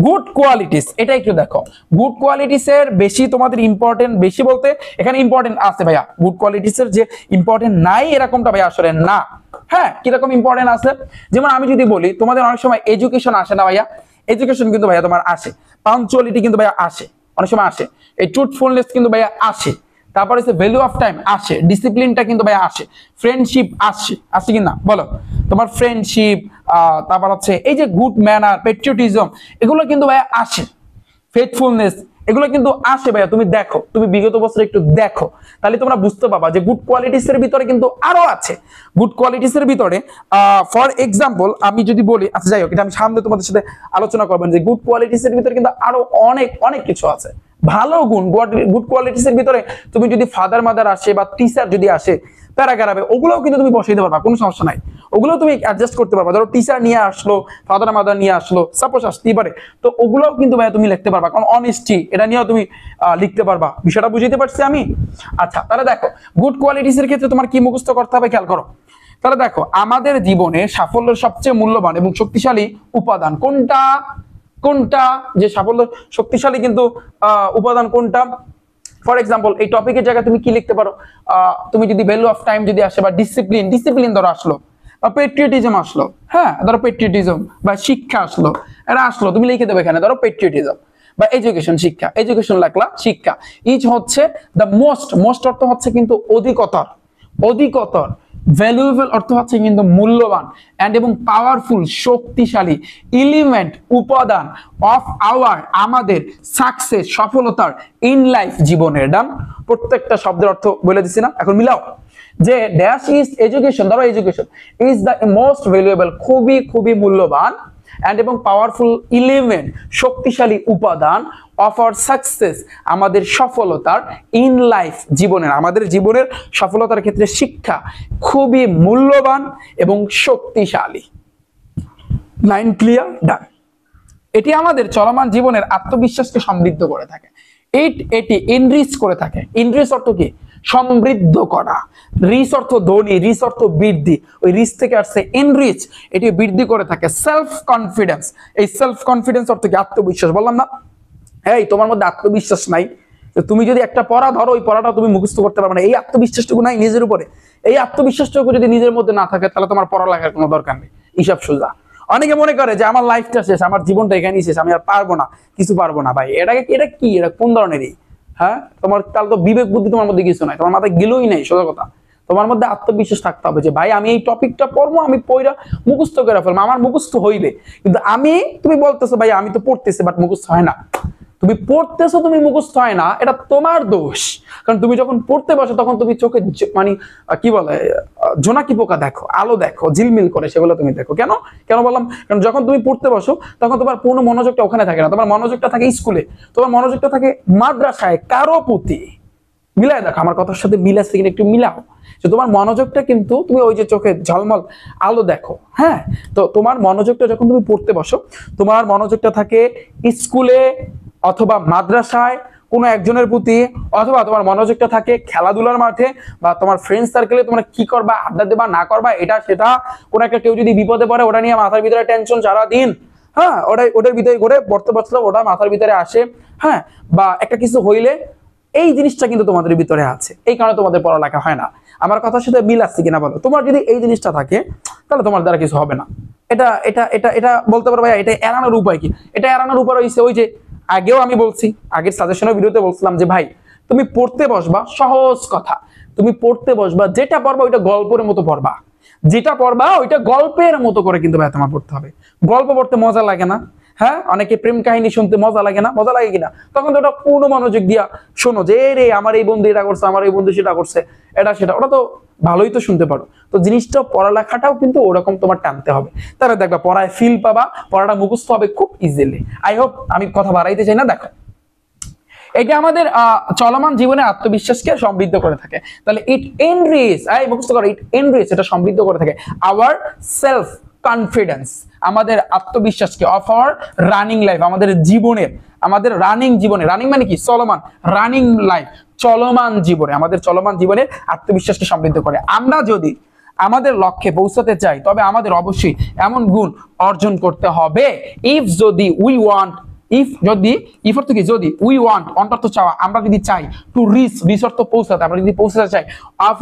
গুড কোয়ালিটিস, এটা একটু দেখো। গুড কোয়ালিটিস এর বেশি তোমাদের ইম্পর্টেন্ট, বেশি বলতে এখানে ইম্পর্টেন্ট আছে ভাইয়া, গুড কোয়ালিটিস এর যে ইম্পর্টেন্ট নাই এরকমটা ভাইয়া আসলে না। হ্যাঁ কিরকম ইম্পর্টেন্ট আছে, যেমন আমি যদি বলি তোমাদের অনেক সময় এডুকেশন আসে না ভাইয়া, এডুকেশন কিন্তু ভাইয়া তোমার আসে, পাঞ্চুয়ালিটি কিন্তু ভাইয়া আসে, অনেক সময় আসে, এই ট্রুথফুলনেস কিন্তু ভাইয়া আসে, তারপরে হচ্ছে ভ্যালু অফ টাইম আসে, ডিসিপ্লিনটা কিন্তু ভাইয়া আসে, ফ্রেন্ডশিপ আসে কি না বলো? তোমার ফ্রেন্ডশিপ, তারপর হচ্ছে এই যে গুড ম্যানার, পেট্রিয়টিজম, এগুলো কিন্তু ভাইয়া আসে, ফেথফুলনেস, এগুলো কিন্তু আসে ভাইয়া। তুমি দেখো, তুমি বিগত বছর একটু দেখো, তাহলে তোমরা বুঝতে পারবা যে গুড কোয়ালিটিস এর ভিতরে কিন্তু আরো আছে। গুড কোয়ালিটিস এর ভিতরে ফর এক্সাম্পল আমি যদি বলি, আচ্ছা যাই হোক, এটা আমি সামনে তোমাদের সাথে আলোচনা করবেন যে গুড কোয়ালিটিস এর ভিতরে কিন্তু আরো অনেক অনেক কিছু আছে, ভালো গুণ। গুড কোয়ালিটিস এর ভিতরে তুমি যদি ফাদার মাদার আসে বা টিচার যদি আসে প্যারাগ্রাফে, ওগুলোও কিন্তু তুমি বসাইতে পারবা, কোনো সমস্যা নাই, ওগুলোও তুমি অ্যাডজাস্ট করতে পারবা। ধরো টিচার নিয়ে আসলো, ফাদার মাদার নিয়ে আসলো, সাপোজ আসতেই পারে, তো ওগুলোও কিন্তু ভাইয়া তুমি লিখতে পারবা, কারণ অনেস্টি এটা নিয়েও তুমি লিখতে পারবা। বিষয়টা বুঝতে পারছি আমি? আচ্ছা তাহলে দেখো গুড কোয়ালিটিস এর ক্ষেত্রে তোমার কি মুখস্থ করতে হবে খেয়াল করো। তাহলে দেখো আমাদের জীবনে সাফল্যের সবচেয়ে মূল্যবান এবং শক্তিশালী উপাদান কোনটা? যে সাফল্য শক্তিশালী কিন্তু উপাদান কোনটা? ফর এক্সাম্পল এই টপিকের জায়গায় তুমি কি লিখতে পারো? তুমি যদি ভ্যালু অফ টাইম যদি আসে, বা ডিসিপ্লিন ধরো আসলো, বা পেট্রিয়টিজম আসলো, হ্যাঁ ধরো পেট্রিয়টিজম বা শিক্ষা আসলো, এটা আসলো, তুমি লিখে দেবে এখানে ধরো পেট্রিয়টিজম, বা এডুকেশন, শিক্ষা, এডুকেশন লাগলা, শিক্ষা। ইচ হচ্ছে দ্য মোস্ট অর্থ হচ্ছে কিন্তু অধিকতর, ভ্যালুয়েবল অর্থ হচ্ছে কিন্তু মূল্যবান, এন্ড এবং পাওয়ারফুল শক্তিশালী, এলিমেন্ট উপাদান, অফ আওয়ার আমাদের, সাকসেস সফলতার, ইন লাইফ জীবনের। ডান, প্রত্যেকটা শব্দের অর্থ বলে দিছি না, এখন মিলাও যে ড্যাশ ইজ এডুকেশন, ধরো education is the most valuable, খুবই মূল্যবান, অ্যান্ড এবং পাওয়ারফুল ইলেমেন্ট, শক্তিশালী উপাদান অফ আওয়ার সাকসেস, আমাদের সফলতার ইন লাইফ, জীবনের, আমাদের জীবনের সফলতার ক্ষেত্রে শিক্ষা খুবই মূল্যবান এবং শক্তিশালী। Line clear? ডান। এটি আমাদের চলমান জীবনের আত্মবিশ্বাসকে সমৃদ্ধ করে থাকে। এটি এনরিচ করে থাকে। এনরিচ অর্থ কি? সমৃদ্ধ করা। রিচ অর্থ ধনী, রিচ অর্থ বৃদ্ধি, ওই রিচ থেকে আসছে এনরিচ, এটি বৃদ্ধি করে থাকে। সেলফ কনফিডেন্স, এই সেলফ কনফিডেন্স অর্থ কি? আত্মবিশ্বাস। বললাম না, এই তোমার মধ্যে আত্মবিশ্বাস নাই, তুমি যদি একটা পড়া ধরো, ওই পড়াটা তুমি মুখস্থ করতে পারবে না, এই আত্মবিশ্বাসটুকু নাই নিজের উপরে, এই আত্মবিশ্বাসটুকু যদি নিজের মধ্যে না থাকে, তাহলে তোমার পড়ালেখার কোনো দরকার নেই। হিসাব সোজা। অনেকে মনে করে যে আমার লাইফটা শেষ, আমার জীবনটা এখানেই শেষ, আমি আর পারবো না, কিছু পারবো না। ভাই এটা কি? এটা কোন ধরনেরই? হ্যাঁ, তোমার তাহলে তো বিবেক বুদ্ধি তোমার মধ্যে কিছু নাই, তোমার মাথায় গেলই নাই। সোজা কথা, তোমার মধ্যে আত্মবিশ্বাস থাকতে হবে যে ভাই আমি এই টপিকটা পড়বো, আমি পড়া মুখস্থ করে ফেলবো, আমার মুখস্থ হইবে। কিন্তু তুমি বলতেছো ভাই আমি তো পড়তেছি বাট মুখস্থ হয় না। তুমি পড়তেছো, তুমি মুখস্থ হয় না, এটা তোমার দোষ। কারণ তুমি যখন পড়তে বসো তখন তুমি চোখে মানে কি বলে জোনাকি পোকা দেখো, আলো দেখো, ঝিলমিল করে, সেগুলো তুমি দেখো। কেন বললাম? কারণ যখন তুমি পড়তে বসো তখন তোমার পূর্ণ মনোযোগটা ওখানে থাকে না, তোমার মনোযোগটা থাকে স্কুলে, তোমার মনোযোগটা থাকে মাদ্রাসায়, কারো প্রতি। মিলাই দেখো, আমার কথার সাথে মিল আছে কিনা একটু মিলাও। যে তোমার মনোযোগটা কিন্তু তুমি ওই যে চোখে ঝলমল আলো দেখো, হ্যাঁ, তো তোমার মনোযোগটা যখন তুমি পড়তে বসো, তোমার মনোযোগটা থাকে স্কুলে অথবা মাদ্রাসায় কোনো একজনের প্রতি, অথবা তোমার মনোযোগটা থাকে খেলাধুলার মাঠে বা তোমার ফ্রেন্ড সার্কেলে তোমরা কি করবা, আড্ডা দেবা না করবা, এটা সেটা। কোনো একটা কেউ যদি বিপদে পড়ে, ওটা নিয়ে মাথার ভিতরে টেনশন সারাদিন, হ্যাঁ, ওটার ভিতরে ঘুরে পড়তে বসলে ওটা মাথার ভিতরে আসে, হ্যাঁ, বা একটা কিছু হইলে এই জিনিসটা কিন্তু তোমাদের ভিতরে আছে, এই কারণে তোমাদের পড়ালেখা হয় না। আমার কথার সাথে মিল আসছে কিনা বলো? তোমার যদি এই জিনিসটা থাকে তাহলে তোমার দ্বারা কিছু হবে না। এটা এটা এটা এটা বলতে পারো ভাই, এটা এড়ানোর উপায় কি? এটা এড়ানোর উপায় হইছে ওই যে আগেও আমি বলছি, আগের সাজেশনের ভিডিওতে বলছিলাম যে ভাই তুমি পড়তে বসবা, সহজ কথা, তুমি পড়তে বসবা, যেটা পড়বা ওইটা গল্পের মতো পড়বা, যেটা পড়বা ওইটা গল্পের মতো করে কিন্তু ভাই তোমার পড়তে হবে। গল্প পড়তে মজা লাগে না? হ্যাঁ, অনেকে প্রেম কাহিনী শুনতে মজা লাগে না? মজা লাগে কিনা? তখন তো ওটা পূর্ণ মনোযোগ দিয়া শোনো, যে রে আমার এই বন্ধু এটা করছে, আমার এই বন্ধু সেটা করছে, এটা সেটা, ওটা তো ভালোই তো শুনতে পারো। তো জিনিসটা পড়ালেখাটাও কিন্তু ওরকম তোমার টানতে হবে, তাহলে দেখবা পড়ায় ফিল পাবা, পড়াটা মুখস্থ হবে খুব ইজিলি। আই হোপ আমি কথা বাড়াইতে চাই না। দেখো, এটা আমাদের চলমান জীবনে আত্মবিশ্বাসকে সমৃদ্ধ করে থাকে। তাহলে ইট এনরিচ, মুখস্থ করো, ইট এনরিচ, এটা সমৃদ্ধ করে থাকে আওয়ার সেলফ কনফিডেন্স, আমাদের আত্মবিশ্বাসকে, অফ আওয়ার রানিং লাইফ, আমাদের জীবনের, আমাদের রানিং জীবনে, রানিং মানে কি? চলমান, রানিং লাইফ, চলমান জীবনে, আমাদের চলমান জীবনে আত্মবিশ্বাসকে সমৃদ্ধ করে। আমরা যদি আমাদের লক্ষ্যে পৌঁছাতে চাই, তবে আমাদের অবশ্যই এমন গুণ অর্জন করতে হবে। ইফ যদি উই ওয়ান্ট, ইফ অর্থ কি? যদি, উই ওয়ান্ট, অন্তত চাওয়া, আমরা যদি চাই, টু রিচ অর্থ পৌঁছাতে, আমরা যদি পৌঁছাতে চাই, অফ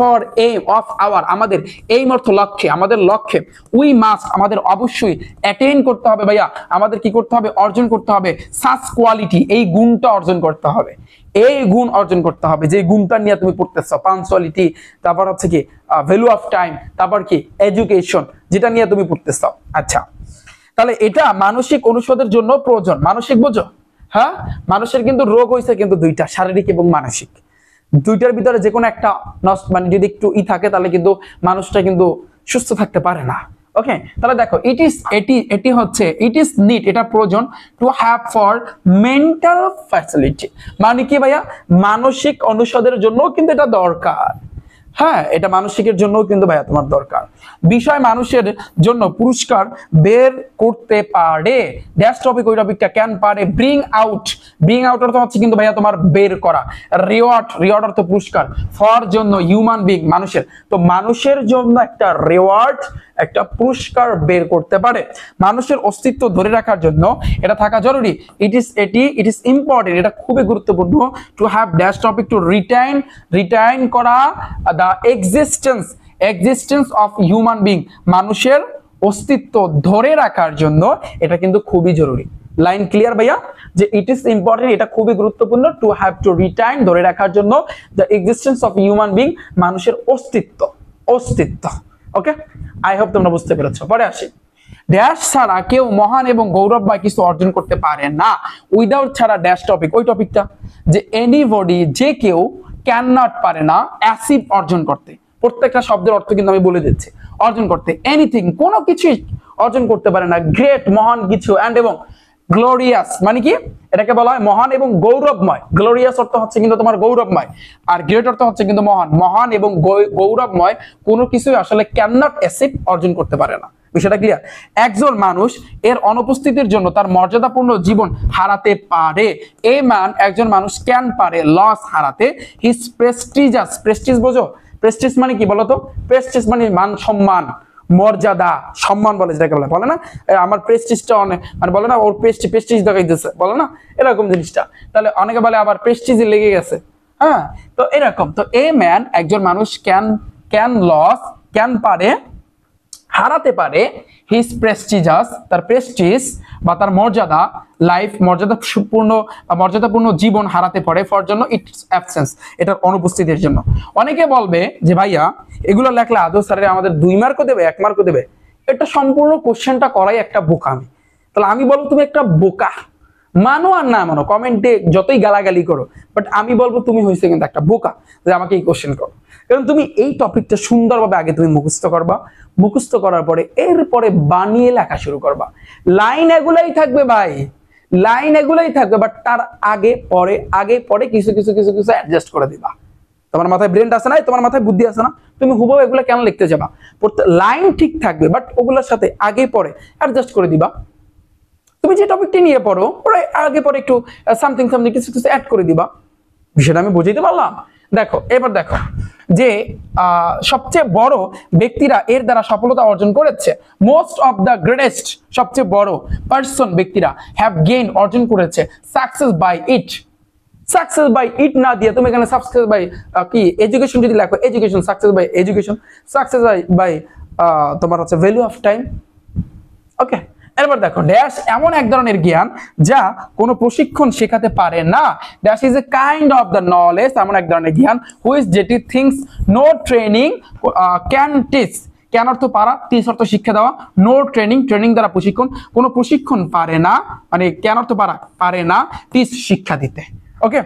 আওয়ার আমাদের এইম অর্থ লক্ষ্যে, আমাদের লক্ষ্যে, উই মাস্ট আমাদের অবশ্যই অ্যাটেইন করতে হবে ভাইয়া, আমাদের কি করতে হবে? অর্জন করতে হবে সাচ কোয়ালিটি, এই গুণটা অর্জন করতে হবে, এই গুণ অর্জন করতে হবে যে গুণটা নিয়ে তুমি পড়তেছো, পাঞ্চুয়ালিটি, তারপর হচ্ছে কি ভ্যালু অফ টাইম, তারপর কি এডুকেশন, যেটা নিয়ে তুমি পড়তেছো। আচ্ছা, তাহলে এটা মানসিক অনুষদের জন্য প্রয়োজন। মানসিক বোঝো? হ্যাঁ, মানুষের কিন্তু রোগ হয়েছে কিন্তু দুইটা, শারীরিক এবং মানসিক। দুইটার ভিতরে যে কোনো একটা মানে যদি একটু থাকে, তাহলে কিন্তু মানুষটা কিন্তু সুস্থ থাকতে পারে না। ওকে, তাহলে দেখো, এটি হচ্ছে ইট ইজ নিড, এটা প্রয়োজন, to have for mental facility, মানে কি ভাইয়া? মানসিক অনুষদের জন্য কিন্তু এটা দরকার। হ্যাঁ, এটা মানসিকের জন্য কিন্তু ভাইয়া তোমার দরকার। বিষয় মানুষের জন্য পুরস্কার বের করতে পারে, ড্যাশ টপিক, ওই টপিকটা ক্যান পারে, ব্রিং আউট অর্থ হচ্ছে কিন্তু ভাইয়া তোমার বের করা, রিওয়ার্ড অর্থ পুরস্কার, ফর জন্য, হিউম্যান বিং মানুষের, তো মানুষের জন্য একটা রিওয়ার্ড, একটা পুরস্কার বের করতে পারে। মানুষের অস্তিত্ব ধরে রাখার জন্য এটা থাকা জরুরি। ইট ইজ ইম্পর্টেন্ট, এটা খুবই গুরুত্বপূর্ণ, to have dash topic, to retain করা the existence of human being, মানুষের অস্তিত্ব ধরে রাখার জন্য এটা কিন্তু খুবই জরুরি। লাইন ক্লিয়ার ভাইয়া? যে ইট ইজ ইম্পর্টেন্ট, এটা খুবই গুরুত্বপূর্ণ, টু হ্যাভ টু রিটাইন, ধরে রাখার জন্য, the existence of human being, মানুষের অস্তিত্ব। ওকে, আই হোপ তোমরা বুঝতে পেরেছো। পরে আসি, ড্যাশ ছাড়া কেউ মহান এবং গৌরবময় কিছু অর্জন করতে পারে না। উইদাউট ছাড়া ড্যাশ টপিক, ওই টপিকটা যে এনিবডি, যে কেউ, ক্যান নট, পারে না, অ্যাচিভ অর্জন করতে, প্রত্যেকটা শব্দের অর্থ কিন্তু আমি বলে দিচ্ছি, অর্জন করতে, এনিথিং, কোনো কিছুই অর্জন করতে পারে না। গ্রেট মহান কিছু, অ্যান্ড এবং গ্লোরিয়াস মানে কি, এটাকে বলা হয় মহান এবং গৌরবময়। গ্লোরিয়াস অর্থ হচ্ছে কিন্তু তোমার গৌরবময়, আর গ্রেট অর্থ হচ্ছে কিন্তু মহান। মহান এবং গৌরবময় কোনো কিছুই আসলে ক্যান নট অ্যাচিভ, অর্জন করতে পারে না। বিষয়টা ক্লিয়ার? একজন মানুষ এর অনুপস্থিতির জন্য তার মর্যাদাপূর্ণ জীবন হারাতে পারে। এ ম্যান, একজন মানুষ ক্যান পারে লস হারাতে হিজ প্রেস্টিজাস, প্রেস্টিজ বোঝো? প্রেস্টিজ মানে কি বলতো? প্রেস্টিজ মানে মান সম্মান, মর্যাদা, সম্মান বলে যেটাকে বলে না আমার প্রেস্টিজটা অনেক, মানে বলে না ওর প্রেস্টিজ দেখাইতেছে, বলে না এরকম জিনিসটা। তাহলে অনেকে বলে আবার প্রেস্টিজে লেগে গেছে। হ্যাঁ, তো এরকম। তো এ ম্যান, একজন মানুষ ক্যান লস, ক্যান পারে, হারাতে পারে হিজ প্রেস্টিজাস, তার প্রেস্টিজ বা তার মর্যাদা, লাইফ মর্যাদাপূর্ণ জীবন হারাতে পারে ফর জন্য ইটস অ্যাবসেন্স, এটার অনুপস্থিতির জন্য। অনেকে বলবে যে ভাইয়া এগুলো লেখলে আদৌ স্যারের আমাদের 2 মার্কও দেবে, 1 মার্কও দেবে? এটা সম্পূর্ণ কোশ্চেনটা করাই একটা বোকামি। তাহলে আমি বলবো তুমি একটা বোকা, মানো আর না মানো, কমেন্টে যতই গালাগালি করো, বাট আমি বলবো তুমি হয়েছে কিন্তু একটা বোকা যে আমাকে এই কোশ্চেন করো। কারণ তুমি এই টপিকটা সুন্দরভাবে আগে তুমি মুখস্থ করবা, মুখস্থ করার পরে এরপরে বানিয়ে লেখা শুরু করবা। লাইন এগুলাই থাকবে ভাই, লাইন এগুলাই থাকবে, বাট তার আগে পরে কিছু অ্যাডজাস্ট করে দিবা। তোমার মাথায় ব্রেন আছে না, তোমার মাথায় বুদ্ধি আছে না, তুমি হুবহু এগুলো কেন লিখতে যাবা? লাইন ঠিক থাকবে, বাট ওগুলোর সাথে আগে পরে অ্যাডজাস্ট করে দিবা। তুমি যে টপিকটি নিয়ে পড়ো ওরা আগে পরে একটু সামথিং কিছু অ্যাড করে দিবা। বিষয়টা আমি বুঝাইতে পারলাম? দেখো, এবার দেখো যে সবচেয়ে বড় ব্যক্তিরা এর দ্বারা সফলতা অর্জন করেছে। মোস্ট অফ দ্য গ্রেটেস্ট, সবচেয়ে বড় পার্সন, ব্যক্তিরা হ্যাভ গেইন, অর্জন করেছে success by it. Success by it না দিয়ে তুমি এখানে সাকসেস বাই কি এডুকেশন যদি লেখো, education, success by education, success by তোমার হচ্ছে ভ্যালু অফ টাইম। ওকে, এবার দেখো ড্যাশ এমন এক ধরনের জ্ঞান যা কোনো প্রশিক্ষণ শেখাতে পারে না। Dash is a kind of the knowledge, এমন এক ধরনের জ্ঞান হুইচ যেটি things no training can teach. Can অর্থ পারা, টিচ অর্থ শিক্ষা দেওয়া, নো ট্রেনিং, ট্রেনিং দ্বারা প্রশিক্ষণ, কোনো প্রশিক্ষণ পারে না, মানে ক্যান অর্থ পারে না, টিচ শিক্ষা দিতে। ওকে,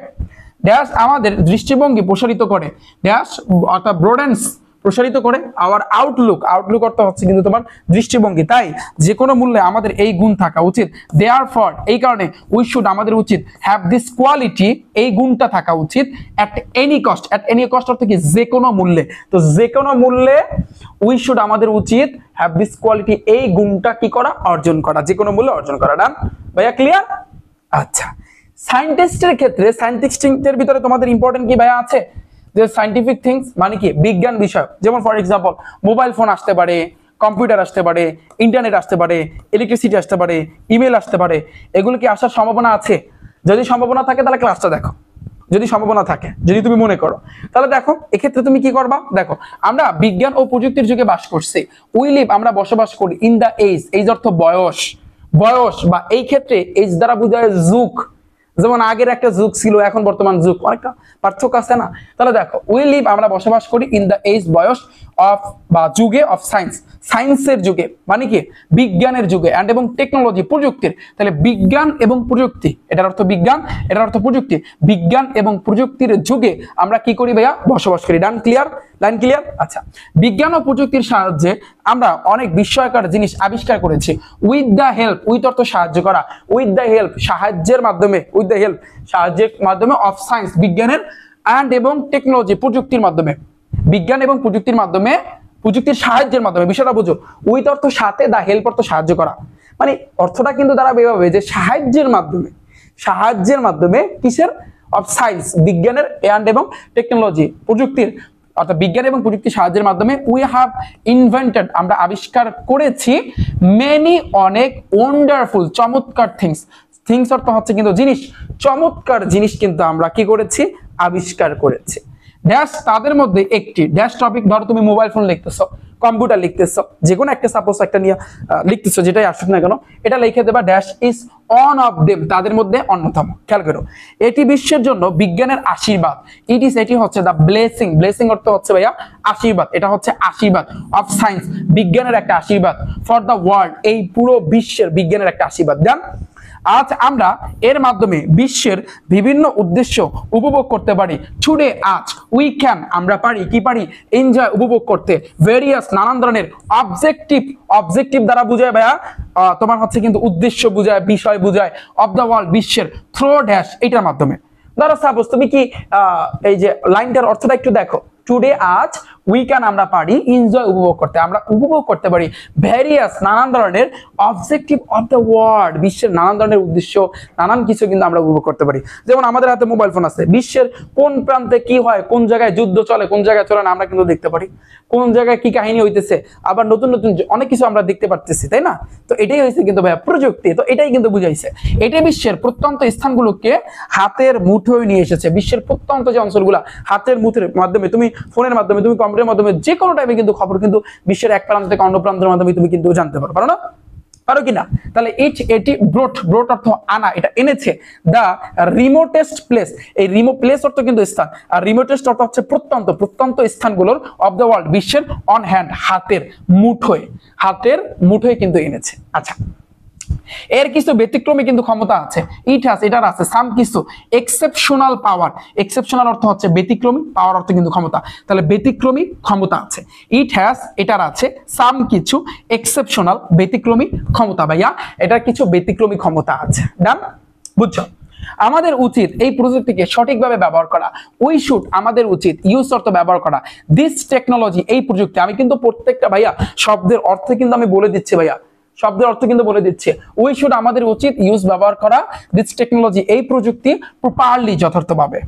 ড্যাশ আমাদের দৃষ্টিভঙ্গি প্রসারিত করে, ড্যাশ অর্থাৎ ব্রডেন্স প্রসারিত করে আওয়ার আউটলুক, আউটলুক অর্থ হচ্ছে কিন্তু তোমার দৃষ্টিভঙ্গি। তাই যে কোনো মূল্যে আমাদের এই গুণ থাকা উচিত। দেয়ারফর, এই কারণে উই শুড, আমাদের উচিত, হ্যাভ দিস কোয়ালিটি, এই গুণটা থাকা উচিত, at any cost. At any cost অর্থ কি? যে কোনো মূল্যে। তো যে কোনো মূল্যে উই শুড, আমাদের উচিত, হ্যাভ দিস কোয়ালিটি, এই গুণটা কি করা? অর্জন করা, যে কোনো মূল্যে অর্জন করা। ডান ভাইয়া, ক্লিয়ার? আচ্ছা, সায়েন্টিস্টের ক্ষেত্রে, সায়েন্টিস্টের ভিতরে তোমাদের ইম্পর্টেন্ট কি ভাইয়া আছে? যে সায়েন্টিফিক থিংস মানে কি? বিজ্ঞান বিষয়। যেমন ফর এক্সাম্পল মোবাইল ফোন আসতে পারে, কম্পিউটার আসতে পারে, ইন্টারনেট আসতে পারে, ইলেকট্রিসিটি আসতে পারে, ইমেল আসতে পারে। এগুলো কি আসার সম্ভাবনা আছে? যদি সম্ভাবনা থাকে তাহলে ক্লাসটা দেখো, যদি সম্ভাবনা থাকে, যদি তুমি মনে করো তাহলে দেখো এক্ষেত্রে তুমি কি করবা। দেখো, আমরা বিজ্ঞান ও প্রযুক্তির যুগে বাস করছি। উই লিভ, আমরা বসবাস করি, ইন দ্য এজ, এজ অর্থ বয়স, বয়স বা এই ক্ষেত্রে এজ দ্বারা বোঝায় যুগ। যেমন আগের একটা যুগ ছিল, এখন বর্তমান যুগ, অনেকটা পার্থক্য আছে না? তাহলে দেখো, উই লিভ, আমরা বসবাস করি, ইন দ্য এজ, বয়স, অফ বা যুগে, অফ সায়েন্স, সায়েন্সের যুগে মানে কি? বিজ্ঞানের যুগে, অ্যান্ড এবং টেকনোলজি, প্রযুক্তির। তাহলে বিজ্ঞান এবং প্রযুক্তি, এটার অর্থ বিজ্ঞান, এটার অর্থ প্রযুক্তি। বিজ্ঞান এবং প্রযুক্তির যুগে আমরা কি করি ভাইয়া? বসবাস করি। ডান, ক্লিয়ার? Line clear? আচ্ছা, বিজ্ঞান ও প্রযুক্তির সাহায্যে আমরা অনেক বিস্ময়কর জিনিস আবিষ্কার করেছি। উইথ দ্য হেল্প, উইথ অর্থ সাহায্য করা, উইথ দ্য হেল্প সাহায্যের মাধ্যমে, উইথ দ্য হেল্প সাহায্যের মাধ্যমে, অফ সায়েন্স বিজ্ঞানের, অ্যান্ড এবং টেকনোলজি প্রযুক্তির মাধ্যমে, বিজ্ঞান এবং প্রযুক্তির মাধ্যমে, প্রযুক্তির সাহায্যের মাধ্যমে। বিষয়টা বুঝো, উইথ অর্থ সাথে, দা হেল্প অর্থ সাহায্য করা, মানে অর্থটা কিন্তু দাঁড়াবে এভাবে যে সাহায্যের মাধ্যমে, সাহায্যের মাধ্যমে কিসের? অফ সায়েন্স বিজ্ঞানের, অ্যান্ড এবং টেকনোলজি প্রযুক্তির, অর্থাৎ বিজ্ঞান এবং প্রযুক্তির সাহায্যের মাধ্যমে উই হ্যাভ ইনভেন্টেড, আমরা আবিষ্কার করেছি, মেনি অনেক, ওয়ান্ডারফুল চমৎকার থিংস, থিংস অর্থ হচ্ছে কিন্তু জিনিস, চমৎকার জিনিস কিন্তু আমরা কি করেছি? আবিষ্কার করেছি। ড্যাশ তাদের মধ্যে একটি, ড্যাশ টপিক, ধরো তুমি মোবাইল ফোন লিখতেছো, কম্পিউটার লিখতেছো, যে কোনো একটা সাপোজ একটা নিয়ে লিখতেছো, যেটাই আসুক না কেন এটা লিখে দেবা। Dash is on of them, তাদের মধ্যে অন্যতম। খেয়াল করো, এটি বিশ্বের জন্য বিজ্ঞানের আশীর্বাদ। ইট ইজ, এটি হচ্ছে দ্য ব্লেসিং, ব্লেসিং অর্থ হচ্ছে ভাইয়া আশীর্বাদ, এটা হচ্ছে আশীর্বাদ, অফ সায়েন্স বিজ্ঞানের একটা আশীর্বাদ, ফর দ্য ওয়ার্ল্ড এই পুরো বিশ্বের বিজ্ঞানের একটা আশীর্বাদ। দেন আজ আমরা এর মাধ্যমে বিশ্বের বিভিন্ন উদ্দেশ্য উপভোগ করতে পারি। টুডে আজ উই ক্যান আমরা পারি কি পারি এনজয় উপভোগ করতে ভেরিয়াস নানান ধরনের অবজেক্টিভ দ্বারা বোঝায় ভাইয়া তোমার হচ্ছে কিন্তু উদ্দেশ্য বোঝায়, বিষয় বোঝায় অফ দ্য ওয়ার্ল্ড বিশ্বের থ্রো ড্যাশ এটার মাধ্যমে। ধরো সাপোজ তুমি কি এই যে লাইনটার অর্থটা একটু দেখো, টুডে আজ উই ক্যান আমরা পারি এনজয় উপভোগ করতে, আমরা উপভোগ করতে পারি ভেরিয়াস নানান ধরনের অবজেক্টিভ অফ দ্য ওয়ার্ল্ড বিশ্বের নানান ধরনের উদ্দেশ্য নানান কিছু কিন্তু আমরা উপভোগ করতে পারি। যেমন আমাদের হাতে মোবাইল ফোন আছে, বিশ্বের কোন প্রান্তে কি হয়, কোন জায়গায় যুদ্ধ চলে, কোন জায়গায় চলে না আমরা কিন্তু দেখতে পারি, কোন জায়গায় কি কাহিনী হইতেছে, আবার নতুন নতুন অনেক কিছু আমরা দেখতে পারতেছি, তাই না? তো এটাই হয়েছে কিন্তু ভাইয়া প্রযুক্তি। তো এটাই কিন্তু বুঝাইছে, এটাই বিশ্বের প্রত্যন্ত স্থানগুলোকে হাতের মুঠোয় নিয়ে এসেছে। বিশ্বের প্রত্যন্ত যে অঞ্চলগুলো হাতের মুঠোর মাধ্যমে, তুমি ফোনের মাধ্যমে, তুমি কম্পিউটারের মাধ্যমে যে কোনো টাইপে কিন্তু খবর কিন্তু বিশ্বের এক প্রান্ত থেকে অন্য প্রান্তের মাধ্যমে তুমি কিন্তু জানতে পারো না? পারো কিনা? তাহলে এটি ব্রোট অর্থ আনা, এটা এনেছে দা রিমোটেস্ট প্লেস। এই প্লেস অর্থ কিন্তু স্থান, আর রিমোটেস্ট অর্থ হচ্ছে প্রত্যন্ত স্থানগুলোর অফ দ্য ওয়ার্ল্ড বিশ্বের অন হ্যান্ড হাতের মুঠোয় কিন্তু এনেছে। আচ্ছা, এর কিছু ব্যতিক্রমী কিন্তু ক্ষমতা আছে, এটার আছে সাম কিছু এক্সেপশনাল পাওয়ার। এক্সেপশনাল অর্থ হচ্ছে ব্যতিক্রমী, পাওয়ার অর্থ কিন্তু ক্ষমতা, তাহলে ব্যতিক্রমী ক্ষমতা আছে। এটার আছে সাম কিছু এক্সেপশনাল ব্যতিক্রমী ক্ষমতা। ভাইয়া এটার কিছু ব্যতিক্রমী ক্ষমতা আছে, ডান? বুঝছো? আমাদের উচিত এই প্রযুক্তিকে সঠিকভাবে ব্যবহার করা। আমাদের উচিত ইউজ অর্থ ব্যবহার করা দিস টেকনোলজি, এই প্রযুক্তি। আমি কিন্তু প্রত্যেকটা ভাইয়া শব্দের অর্থ কিন্তু আমি বলে দিচ্ছি ভাইয়া, শব্দের অর্থ কিন্তু বলে দিচ্ছে। আমাদের উচিত ইউজ ব্যবহার করা দিস টেকনোলজি, এই প্রযুক্তি প্রপারলি যথার্থভাবে।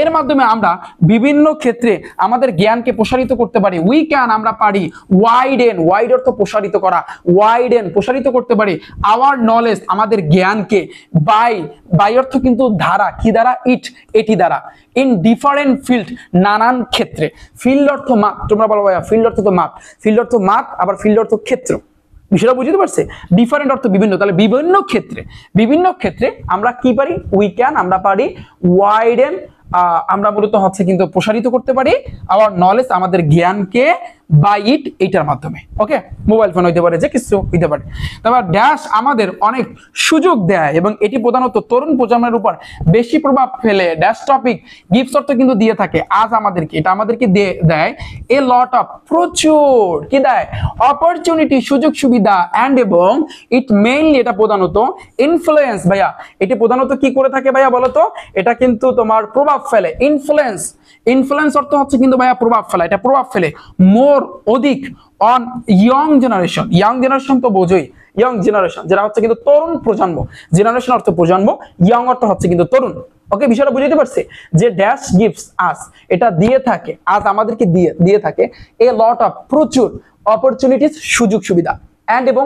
এর মাধ্যমে আমরা বিভিন্ন ক্ষেত্রে আমাদের জ্ঞানকে প্রসারিত করতে পারি। উই ক্যান আমরা পারি ওয়াইড অর্থ প্রসারিত করা, প্রসারিত করতে পারি আওয়ার নলেজ আমাদের জ্ঞানকে বাই অর্থ কিন্তু ধারা, কি দ্বারা? এটি দ্বারা। ইন ডিফারেন্ট ফিল্ড নানান ক্ষেত্রে। ফিল্ড অর্থ মাপ, তোমরা বলো ভাইয়া ফিল্ড অর্থ তো মাপ, ফিল্ড অর্থ মাপ আবার ফিল্ড অর্থ ক্ষেত্র, বিষয়টা বুঝতে পারছে? ডিফারেন্ট অর্থ বিভিন্ন, তাহলে বিভিন্ন ক্ষেত্রে আমরা কি পারি? উই ক্যান আমরা পারি ওয়াইডেন, আমরা মূলত হচ্ছে কিন্তু প্রসারিত করতে পারি আওয়ার নলেজ আমাদের জ্ঞানকে বাই এইটার মাধ্যমে। ওকে, মোবাইল ফোন হইতে পারে, যে কিছু হইতে পারে। তারপর ড্যাশ আমাদের অনেক সুযোগ দেয় এবং এটি প্রধানত তরুণ প্রজন্মের উপর বেশি প্রভাব ফেলে। ড্যাশ টপিক গিফটস অর্থ কিন্তু দিয়ে থাকে আজ আমাদেরকে, এটা আমাদেরকে দেয় এ লট অফ প্রচুর কি দেয়? অপরচুনিটি, সুযোগ সুবিধা, অ্যান্ড এবং ইট মেইনলি এটা প্রধানত ইনফ্লুয়েন্স। ভাইয়া এটি প্রধানত কি করে থাকে ভাইয়া বলো তো? এটা কিন্তু তোমার প্রভাব ফেলে। ইনফ্লুয়েন্স অর্থ হচ্ছে কিন্তু ভাইয়া প্রভাব ফেলা, এটা প্রভাব ফেলে মোর অধিক অন ইয়ং জেনারেশন তো বোঝোই, ইয়ং জেনারেশন যেটা হচ্ছে কিন্তু তরুণ প্রজন্ম, জেনারেশন অর্থ প্রজন্ম, ইয়ং অর্থ হচ্ছে কিন্তু তরুণ। ওকে, বিষয়টা বুঝতে পারছি? যে ড্যাশ গিফটস আস, এটা দিয়ে থাকে আজ আমাদেরকে দিয়ে থাকে এ লট অফ প্রচুর অপরচুনিটিস সুযোগ সুবিধা, অ্যান্ড এবং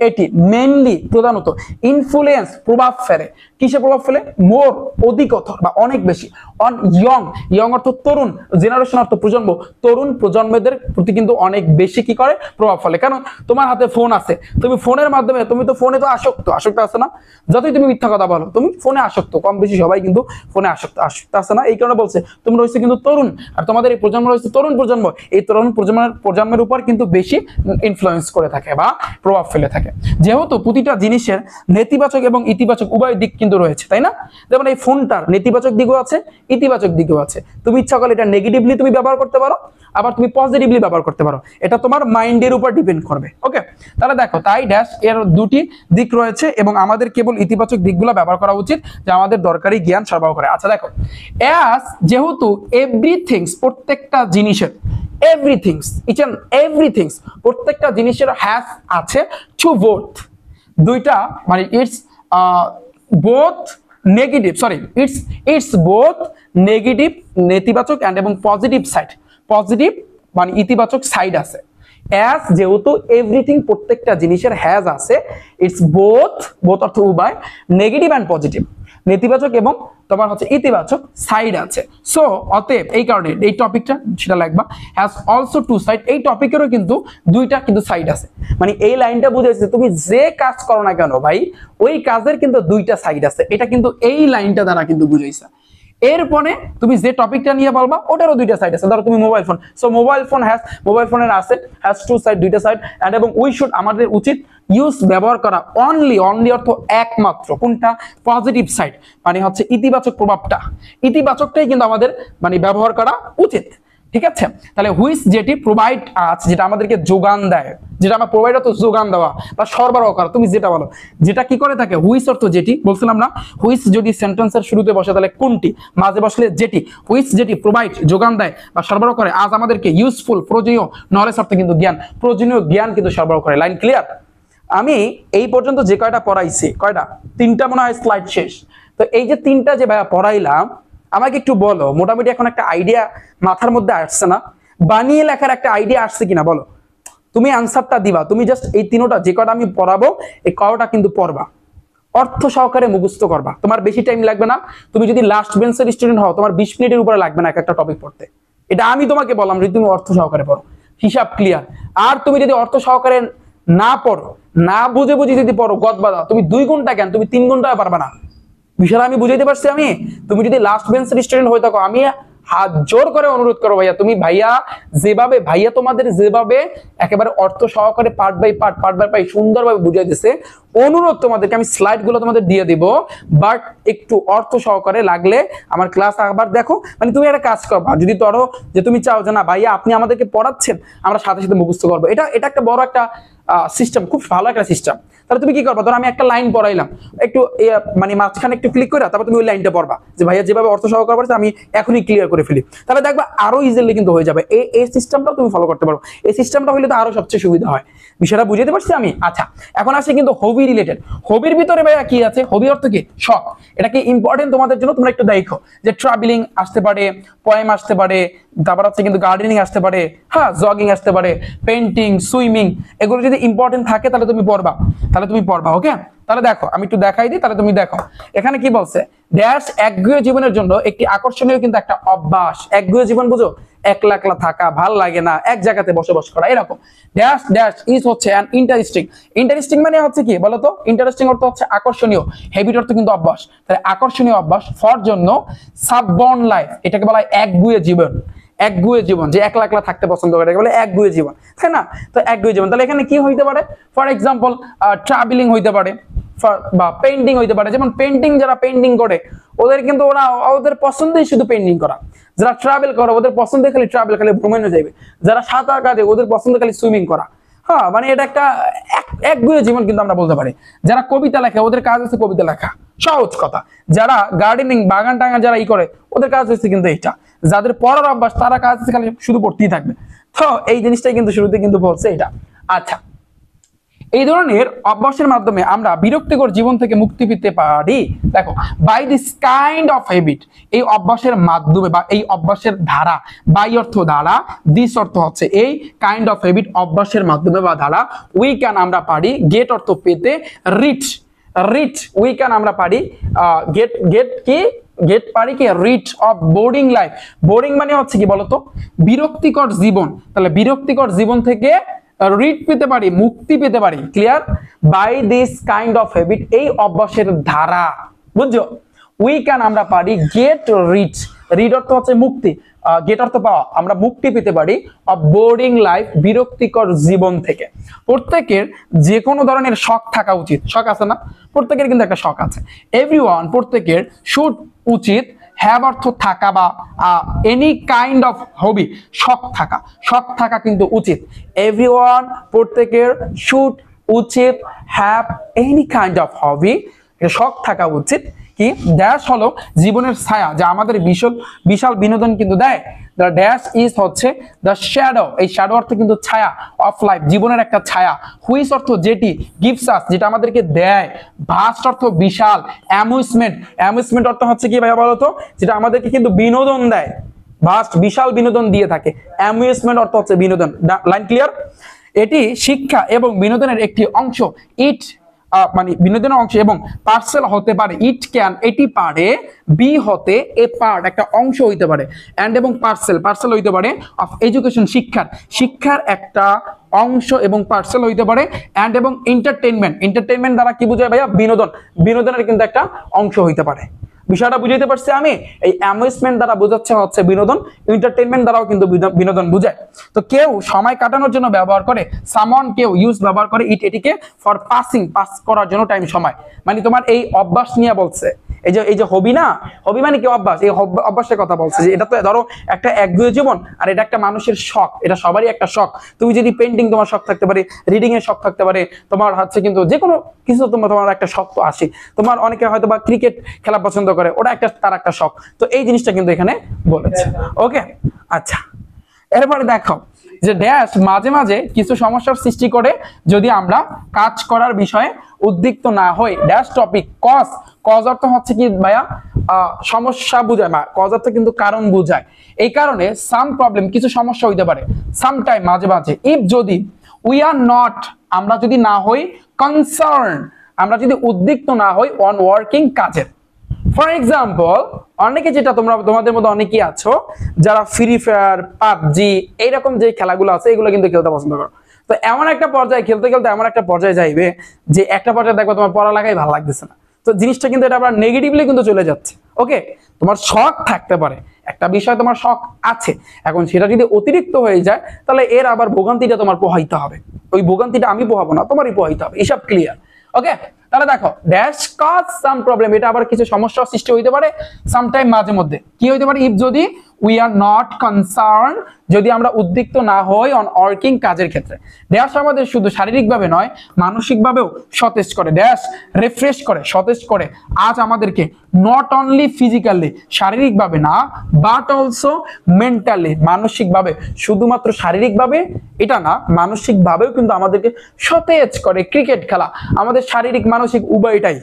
এটি মেইনলি প্রধানত ইনফ্লুয়েন্স প্রভাব ফেলে, কিসে প্রভাব ফেলে? মোর অধিকতর বা অনেক বেশি, অন ইয়ং অর্থ তরুণ, জেনারেশন অর্থ প্রজন্ম, তরুণ প্রজন্মদের প্রতি কিন্তু অনেক বেশি কি করে? প্রভাব ফেলে। কারণ তোমার হাতে ফোন আছে, তুমি ফোনের মাধ্যমে, তুমি তো ফোনে তো আসক্ত আছে না? যতই তুমি মিথ্যা কথা বলো, তুমি ফোনে আসক্ত, কম বেশি সবাই কিন্তু ফোনে আসক্ত আছে না? এই কারণে বলছে তোমরা হচ্ছে কিন্তু তরুণ, আর তোমাদের এই প্রজন্ম হচ্ছে তরুণ প্রজন্ম, এই তরুণ প্রজন্মের উপর কিন্তু বেশি ইনফ্লুয়েন্স করে থাকে বা প্রভাব ফেলে থাকে। যেহেতু প্রতিটা জিনিসের নেতিবাচক এবং ইতিবাচক উভয় দিক কিন্তু রয়েছে, তাই না? যেমন এই ফোনটার নেতিবাচক দিকও আছে, ইতিবাচক দিকও আছে। তুমি ইচ্ছা করলে এটা নেগেটিভলি তুমি ব্যবহার করতে পারো, আবার তুমি পজিটিভলি ব্যবহার করতে পারো, এটা তোমার মাইন্ডের উপর ডিপেন্ড করবে। ওকে, তাহলে দেখো, তাই ড্যাশ এর দুটি দিক রয়েছে এবং আমাদের কেবল ইতিবাচক দিকগুলো ব্যবহার করা উচিত, যা আমাদের দরকারি জ্ঞান সরবরাহ করে। আচ্ছা দেখো, যেহেতু এভরিথিংস প্রত্যেকটা জিনিসের, এভরিথিংস প্রত্যেকটা জিনিসের হ্যাজ আছে টু বোথ, দুইটা মানে it's both negative, it's both negative নেতিবাচক এন্ড এবং পজিটিভ সাইড, পজিটিভ মানে ইতিবাচক সাইড আছে। অ্যাজ যেহেতু এভরিথিং প্রত্যেকটা জিনিসের হ্যাজ আছে, ইটস বোথ অর্থ উভয়, নেগেটিভ এন্ড পজিটিভ নেতিবাচক এবং তোমার হচ্ছে ইতিবাচক সাইড আছে। সো অতএব এই কারণে এই টপিকটা সেটা লাগবা, হ্যাজ অলসো টু সাইড, এই টপিকেরও কিন্তু দুইটা কিন্তু সাইড আছে। মানে এই লাইনটা বুঝেছে, তুমি যে কাজ করো না কেন ভাই, ওই কাজের কিন্তু দুইটা সাইড আছে, এটা কিন্তু এই লাইনটা দ্বারা কিন্তু বুঝাইছে। এরপরে তুমি যে টপিকটা নিয়ে বলবা ওটারও দুইটা সাইড আছে। ধরো তুমি মোবাইল ফোন, সো মোবাইল ফোনের আছে হ্যাজ টু সাইড, দুইটা সাইড, এন্ড এবং উই শুড আমাদের উচিত ইউজ ব্যবহার করা, অনলি অর্থ একমাত্র কোনটা, পজিটিভ সাইড, মানে হচ্ছে ইতিবাচক প্রভাবটা, ইতিবাচকটাই কিন্তু আমাদের মানে ব্যবহার করা উচিত। ঠিক আছে, তাহলে হুইচ যেটি প্রোভাইড আস, যেটা আমাদেরকে যোগান দেয়, যেটা আমার প্রোভাইড অর্থ যোগান দেওয়া বা সরবরাহ করা, তুমি যেটা বলো, যেটা কি করে থাকে, হুইচ অর্থ যেটি, বলছিলাম না হুইচ যদি সেন্টেন্সের শুরুতে বসে তাহলে কোনটি, মাঝে বসলে যেটি, হুইচ যেটি প্রোভাইড যোগান দেয় বা সরবরাহ করে আজ আমাদেরকে ইউজফুল প্রয়োজনীয় নলেজ অর্থ কিন্তু জ্ঞান, প্রয়োজনীয় জ্ঞান কিন্তু সরবরাহ করে। Line clear? আমি এই পর্যন্ত যে কয়টা পড়াইছি, কয়টা, 3টা মনে হয় স্লাইড শেষ। তো এই যে 3টা যে ভাইয়া পড়াইলাম, আমাকে একটু বলো মোটামুটি এখন একটা আইডিয়া মাথার মধ্যে আসছে না? বানিয়ে লেখার একটা আইডিয়া আসছে কিনা বলো? তুমি আনসারটা দিবা, তুমি জাস্ট এই 3টা যে কয়টা আমি পড়াবো এই কয়টা কিন্তু পড়বা, অর্থ সহকারে মুখস্থ করবা, তোমার বেশি টাইম লাগবে না। তুমি যদি লাস্ট বেঞ্চের স্টুডেন্ট হও, তোমার 20 মিনিটের উপরে লাগবে না একটা টপিক পড়তে। এটা আমি তোমাকে বললাম যদি তুমি অর্থ সহকারে পড়ো, হিসাব ক্লিয়ার। আর তুমি যদি অর্থ সহকারে না পড়ো, না বুঝে বুঝে যদি পড়ো গদবাদা, তুমি 2 ঘন্টা কেন, তুমি 3 ঘন্টায় পারবা না। বিষয়টা আমি বুঝাইতে পারছি? আমি, তুমি যদি লাস্ট বেঞ্চের স্টুডেন্ট হয়ে থাকো, আমি হাত জোর করে অনুরোধ করো ভাইয়া, তুমি ভাইয়া যেভাবে, ভাইয়া তোমাদের যেভাবে একেবারে অর্থ সহকারে পার্ট বাই পার্ট সুন্দরভাবে বুঝাই দিছে, অনুরোধ তোমাদেরকে, আমি স্লাইড গুলো তোমাদের দিয়ে দিব, বাট একটু অর্থ সহকারে লাগলে আমার ক্লাস আবার দেখো। মানে তুমি একটা কাজ করবা, যদি ধরো যে তুমি চাও যে না ভাইয়া আপনি আমাদেরকে পড়াচ্ছেন, আমরা সাথে সাথে মুখস্থ করবো, এটা একটা বড় একটা সিস্টেম, খুব ভালো একটা সিস্টেম। তাহলে তুমি কি করবা, ধরো আমি একটা লাইন পড়াইলাম, একটু মানে মাঝখানে একটু ক্লিক করে তারপর তুমি ওই লাইনটা পড়বা, যে ভাইয়া যেভাবে অর্থ সহকারে পড়ছে আমি এখনই ক্লিয়ার করে ফেলি, তাহলে দেখবা আরো ইজিলি কিন্তু হয়ে যাবে। এই সিস্টেমটাও তুমি ফলো করতে পারো, এই সিস্টেমটা হইলে তো আরো সবচেয়ে সুবিধা হয়। বিষয়টা বুঝতে পারছি আমি? আচ্ছা, এখন আসে কিন্তু হবি রিলেটেড। হবির ভিতরে ভাইয়া কি আছে, হবি অর্থ কি, শখ। এটা কি ইম্পর্টেন্ট তোমাদের জন্য? তোমরা একটু দেখো যে ট্রাভেলিং আসতে পারে, পোয়েম আসতে পারে, তারপর হচ্ছে কিন্তু গার্ডেনিং আসতে পারে, হ্যাঁ জগিং আসতে পারে, পেন্টিং, সুইমিং, এগুলো যদি ইম্পর্টেন্ট থাকে তাহলে তুমি পড়বা, ওকে? তাহলে দেখো আমি একটু দেখাই দিই, তাহলে তুমি দেখো এখানে কি বলছে, ড্যাশ একগুঁয়ে জীবনের জন্য একটি আকর্ষণীয় কিন্তু একটা অভ্যাস। একগুঁয়ে জীবন বুঝো, একলা একলা থাকা, ভাল লাগে না, এক জায়গাতে বসবাস করা, এরকম। ড্যাশ ড্যাশ ইজ হচ্ছে অ্যান ইন্টারেস্টিং মানে হচ্ছে কি বলতো, ইন্টারেস্টিং অর্থ হচ্ছে আকর্ষণীয়, হ্যাবিট অর্থ কিন্তু অভ্যাস, তাহলে আকর্ষণীয় অভ্যাস ফর জন্য সাববর্ন লাইফ, এটাকে বলা হয় একগুঁয়ে জীবন। একগুঁয়ে জীবন, যে একলা একলা থাকতে পছন্দ করে বলে একগুঁয়ে জীবন, তাই না? তো একগুঁয়ে জীবন, তাহলে এখানে কি হইতে পারে, ফর এক্সাম্পল ট্রাভেলিং হইতে পারে, বা পেইন্টিং হইতে পারে। যেমন পেইন্টিং, যারা পেইন্টিং করে ওদের কিন্তু ওদের পছন্দই শুধু পেইন্টিং করা। যারা ট্রাভেল করে ওদের পছন্দে খালি ট্রাভেল, খালি ভ্রমণে যাবে। যারা সাঁতার কাটে ওদের পছন্দ খালি সুইমিং করা। হ্যাঁ, মানে এটা একটা একগুঁয়ে জীবন কিন্তু আমরা বলতে পারি। যারা কবিতা লেখে ওদের কাজ হচ্ছে কবিতা লেখা, সহজ কথা। যারা গার্ডেনিং, বাগান টাগান যারা করে ওদের কাজ হচ্ছে কিন্তু এইটা। যাদের পড়ার অভ্যাস তারা কাজ হচ্ছে খালি শুধু পড়তেই থাকবে। তো এই জিনিসটাই কিন্তু শুরুতে কিন্তু বলছে এটা। আচ্ছা, এই ধরনের অভ্যাসের মাধ্যমে আমরা বিরক্তিকর জীবন থেকে মুক্তি পেতে পারি। দেখো, by this kind of habit, এই অভ্যাসের মাধ্যমে বা এই অভ্যাসের ধারা, বাই অর্থ দ্বারা, দিস অর্থ হচ্ছে এই, কাইন্ড অফ হ্যাবিট অভ্যাসের মাধ্যমে বা দ্বারা, উই ক্যান আমরা পারি, গেট অর্থ পেতে, রিচ উই ক্যান আমরা পারি, গেট কি, গেট পারি কি, rid of boring life. Boring মানে হচ্ছে কি বলতো, বিরক্তিকর জীবন। তাহলে বিরক্তিকর জীবন থেকে রিড পেতে পারি, মুক্তি পেতে পারি। Clear? By this kind of habit, এই অভ্যাসের ধারা, বুঝছো? উই ক্যান আমরা পারি, গেট রিচ, রিড অর্থ হচ্ছে মুক্তি, গেট অর্থ পাওয়া, আমরা মুক্তি পেতে পারি অফ বোরিং লাইফ, বিরক্তিকর জীবন থেকে। প্রত্যেকের যে কোনো ধরনের শখ থাকা উচিত। শখ আছে না? প্রত্যেকের কিন্তু একটা শখ আছে। এভরিওয়ান, প্রত্যেকের, শুড উচিত, হ্যাভ অর্থ থাকা বা এনি কাইন্ড অফ হবি, শখ থাকা কিন্তু উচিত। এভরিওয়ান, প্রত্যেকের, শুড উচিত, have any kind of hobby, শখ থাকা উচিত। কি, ড্যাশ হলো জীবনের ছায়া, যা আমাদের বিশাল বিনোদন কিন্তু দেয়। দ্য ড্যাশ ইজ হচ্ছে দ্য শ্যাডো, এই শ্যাডো অর্থ কিন্তু ছায়া, অফ লাইফ, জীবনের একটা ছায়া। হুইচ অর্থ যেটি, গিভস আস, যেটা আমাদেরকে দেয়। ভাস্ট অর্থ বিশাল। অ্যামিউজমেন্ট অর্থ হচ্ছে কি ভাইয়া বলতো, যেটা আমাদেরকে কিন্তু বিনোদন দেয়। ভাস্ট, বিশাল বিনোদন দিয়ে থাকে। অ্যামিউজমেন্ট অর্থ হচ্ছে বিনোদন। Line clear? এটি শিক্ষা এবং বিনোদনের একটি অংশ। ইট মানে বিনোদনের অংশ এবং পার্সেল হতে পারে। ইট ক্যান, এটি পারে, বি হতে, এ পার্ট, একটা অংশ হইতে পারে, এন্ড এবং পার্সেল হইতে পারে অফ এডুকেশন, শিক্ষার একটা অংশ এবং পার্সেল হইতে পারে। এন্ড এবং এন্টারটেইনমেন্ট দ্বারা কি বোঝায় ভাইয়া, বিনোদনের কিন্তু একটা অংশ হইতে পারে। বিষয়টা বুঝাইতে পারছি আমি? এই অ্যামিউজমেন্ট দ্বারা বোঝাচ্ছে হচ্ছে বিনোদন, এন্টারটেইনমেন্ট দ্বারাও কিন্তু বিনোদন বোঝায়। তো কেউ সময় কাটানোর জন্য ব্যবহার করে, সামওয়ান কেউ ইউজ ব্যবহার করে এটিকে ফর পাস করার জন্য টাইম সময়। মানে তোমার এই অভ্যাস নিয়ে বলছে, এই যে হবি না, হবি মানে কি অভ্যাস, এই অভ্যাসের কথা বলছে যে এটা তো ধরো একটা একগুঁয়ে জীবন, আর এটা একটা মানুষের শখ, এটা সবারই একটা শখ। তুমি যদি পেন্টিং তোমার শখ থাকতে পারে, রিডিং এর শখ থাকতে পারে, তোমার হচ্ছে কিন্তু যে কোনো কিছু তোমার একটা শখ তো আসে। তোমার অনেকে হয়তো বা ক্রিকেট খেলা পছন্দ করে, ওটা তার একটা শখ। তো এই জিনিসটা কিন্তু এখানে বলেছে। ওকে, আচ্ছা এরপরে দেখো যে ড্যাশ মাঝে মাঝে কিছু সমস্যার সৃষ্টি করে যদি আমরা কাজ করার বিষয়ে উদ্বিগ্ন না হই। ড্যাশ টপিক কজ অর্থ হচ্ছে কি ভাইয়া, সমস্যা বোঝায়, কজ অর্থ কিন্তু কারণ বোঝায়। এই কারণে সাম প্রবলেম কিছু সমস্যা হইতে পারে, সামটাইম মাঝে মাঝে, ইফ যদি উই আর নট আমরা যদি না হই, কনসার্ন আমরা যদি উদ্বিগ্ন না হই অন ওয়ার্কিং কাজের। ফর এক্সাম্পল অনেকে যেটা তোমাদের মধ্যে অনেকেই আছো যারা ফ্রি ফায়ার, পাবজি এইরকম যে খেলাগুলো আছে এগুলো কিন্তু খেলতে পছন্দ করো। তো এমন একটা পর্যায়ে খেলতে খেলতে এমন একটা পর্যায়ে যাইবে যে একটা পর্যায়ে দেখো তোমার পড়ালেখাই ভালো লাগতেছে না। তো জিনিসটা কিন্তু এটা আবার নেগেটিভলি কিন্তু চলে যাচ্ছে। ওকে, তোমার শখ থাকতে পারে, একটা বিষয় তোমার শখ আছে, এখন সেটা যদি অতিরিক্ত হয়ে যায় তাহলে এর আবার ভোগান্তিটা তোমার পোহাইতে হবে। ওই ভোগান্তিটা আমি পোহাবো না, তোমারই পোহাইতে হবে। এসব ক্লিয়ার? ওকে, তাহলে দেখো ড্যাশ কজ সাম প্রবলেম, এটা আবার কিছু সমস্যার সৃষ্টি হইতে পারে সামটাইম মাঝে মধ্যে। কি হইতে পারে? ইফ যদি উই আর নট কনসার্ন যদি আমরা উদ্বিগ্ন না হই অন ওয়ার্কিং কাজের ক্ষেত্রে। ড্যাশ আমাদের শুধু শারীরিকভাবে নয় মানসিকভাবেও সতেজ করে, ড্যাশ রিফ্রেশ করে, সতেজ করে আজ আমাদেরকে, নট অনলি ফিজিক্যালি শারীরিকভাবে না, বাট অলসো মেন্টালি মানসিকভাবে, শুধুমাত্র শারীরিকভাবে এটা না, মানসিকভাবেও কিন্তু আমাদেরকে সতেজ করে। ক্রিকেট খেলা আমাদের শারীরিক মানসিক উভয়টাই,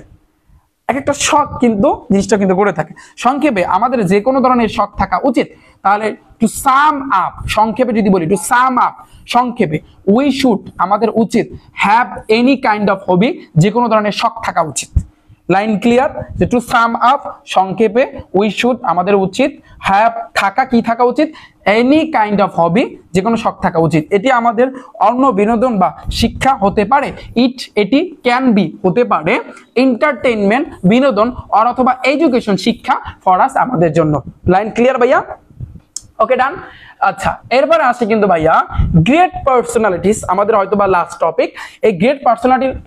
এক একটা শখ কিন্তু জিনিসটা কিন্তু করে থাকে। সংক্ষেপে আমাদের যে কোনো ধরনের শখ থাকা উচিত। তাহলে টু সাম আপ, সংক্ষেপে যদি বলি টু সাম আপ, সংক্ষেপে উই শুড আমাদের উচিত have any kind of hobby, যে কোনো ধরনের শখ থাকা উচিত। Line clear? যে টু সাম আপ সংক্ষেপে উই শুড আমাদের উচিত হ্যাভ থাকা, কি থাকা উচিত? এনি কাইন্ড অফ হবি, যে কোনো শখ থাকা উচিত। এটি আমাদের অন্য বিনোদন বা শিক্ষা হতে পারে, এটি ক্যান বি হতে পারে এন্টারটেইনমেন্ট বিনোদন, আর অথবা এডুকেশন শিক্ষা ফর আস আমাদের জন্য। লাইন ক্লিয়ার ভাইয়া? ওকে ডান। আচ্ছা এরপরে আসে কিন্তু ভাইয়া গ্রেট পার্সোনালিটিস, আমাদের হয়তো বা লাস্ট টপিক। এই গ্রেট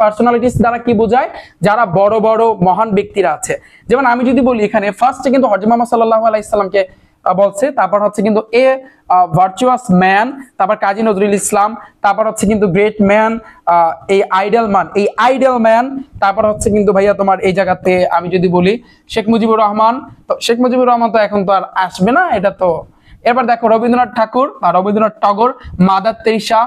পার্সোনালিটিস দ্বারা কি বোঝায়? যারা বড় বড় মহান ব্যক্তিরা আছে। যেমন আমি যদি বলি এখানে ফার্স্টে কিন্তু হযরত মুহাম্মদ সাল্লাল্লাহু আলাইহি সাল্লামকে বলছে, তারপর হচ্ছে কিন্তু এ ভার্চুয়াস ম্যান, তারপর কাজী নজরুল ইসলাম, তারপর হচ্ছে কিন্তু গ্রেট ম্যান, এই আইডল ম্যান, তারপর হচ্ছে কিন্তু ভাইয়া তোমার এই জায়গাতে আমি যদি বলি শেখ মুজিবুর রহমান, তো শেখ মুজিবুর রহমান তো এখন তো আর আসবে না, এটা তো। এরপর দেখো রবীন্দ্রনাথ ঠাকুর বা রবীন্দ্রনাথ টগর, mother Teresa,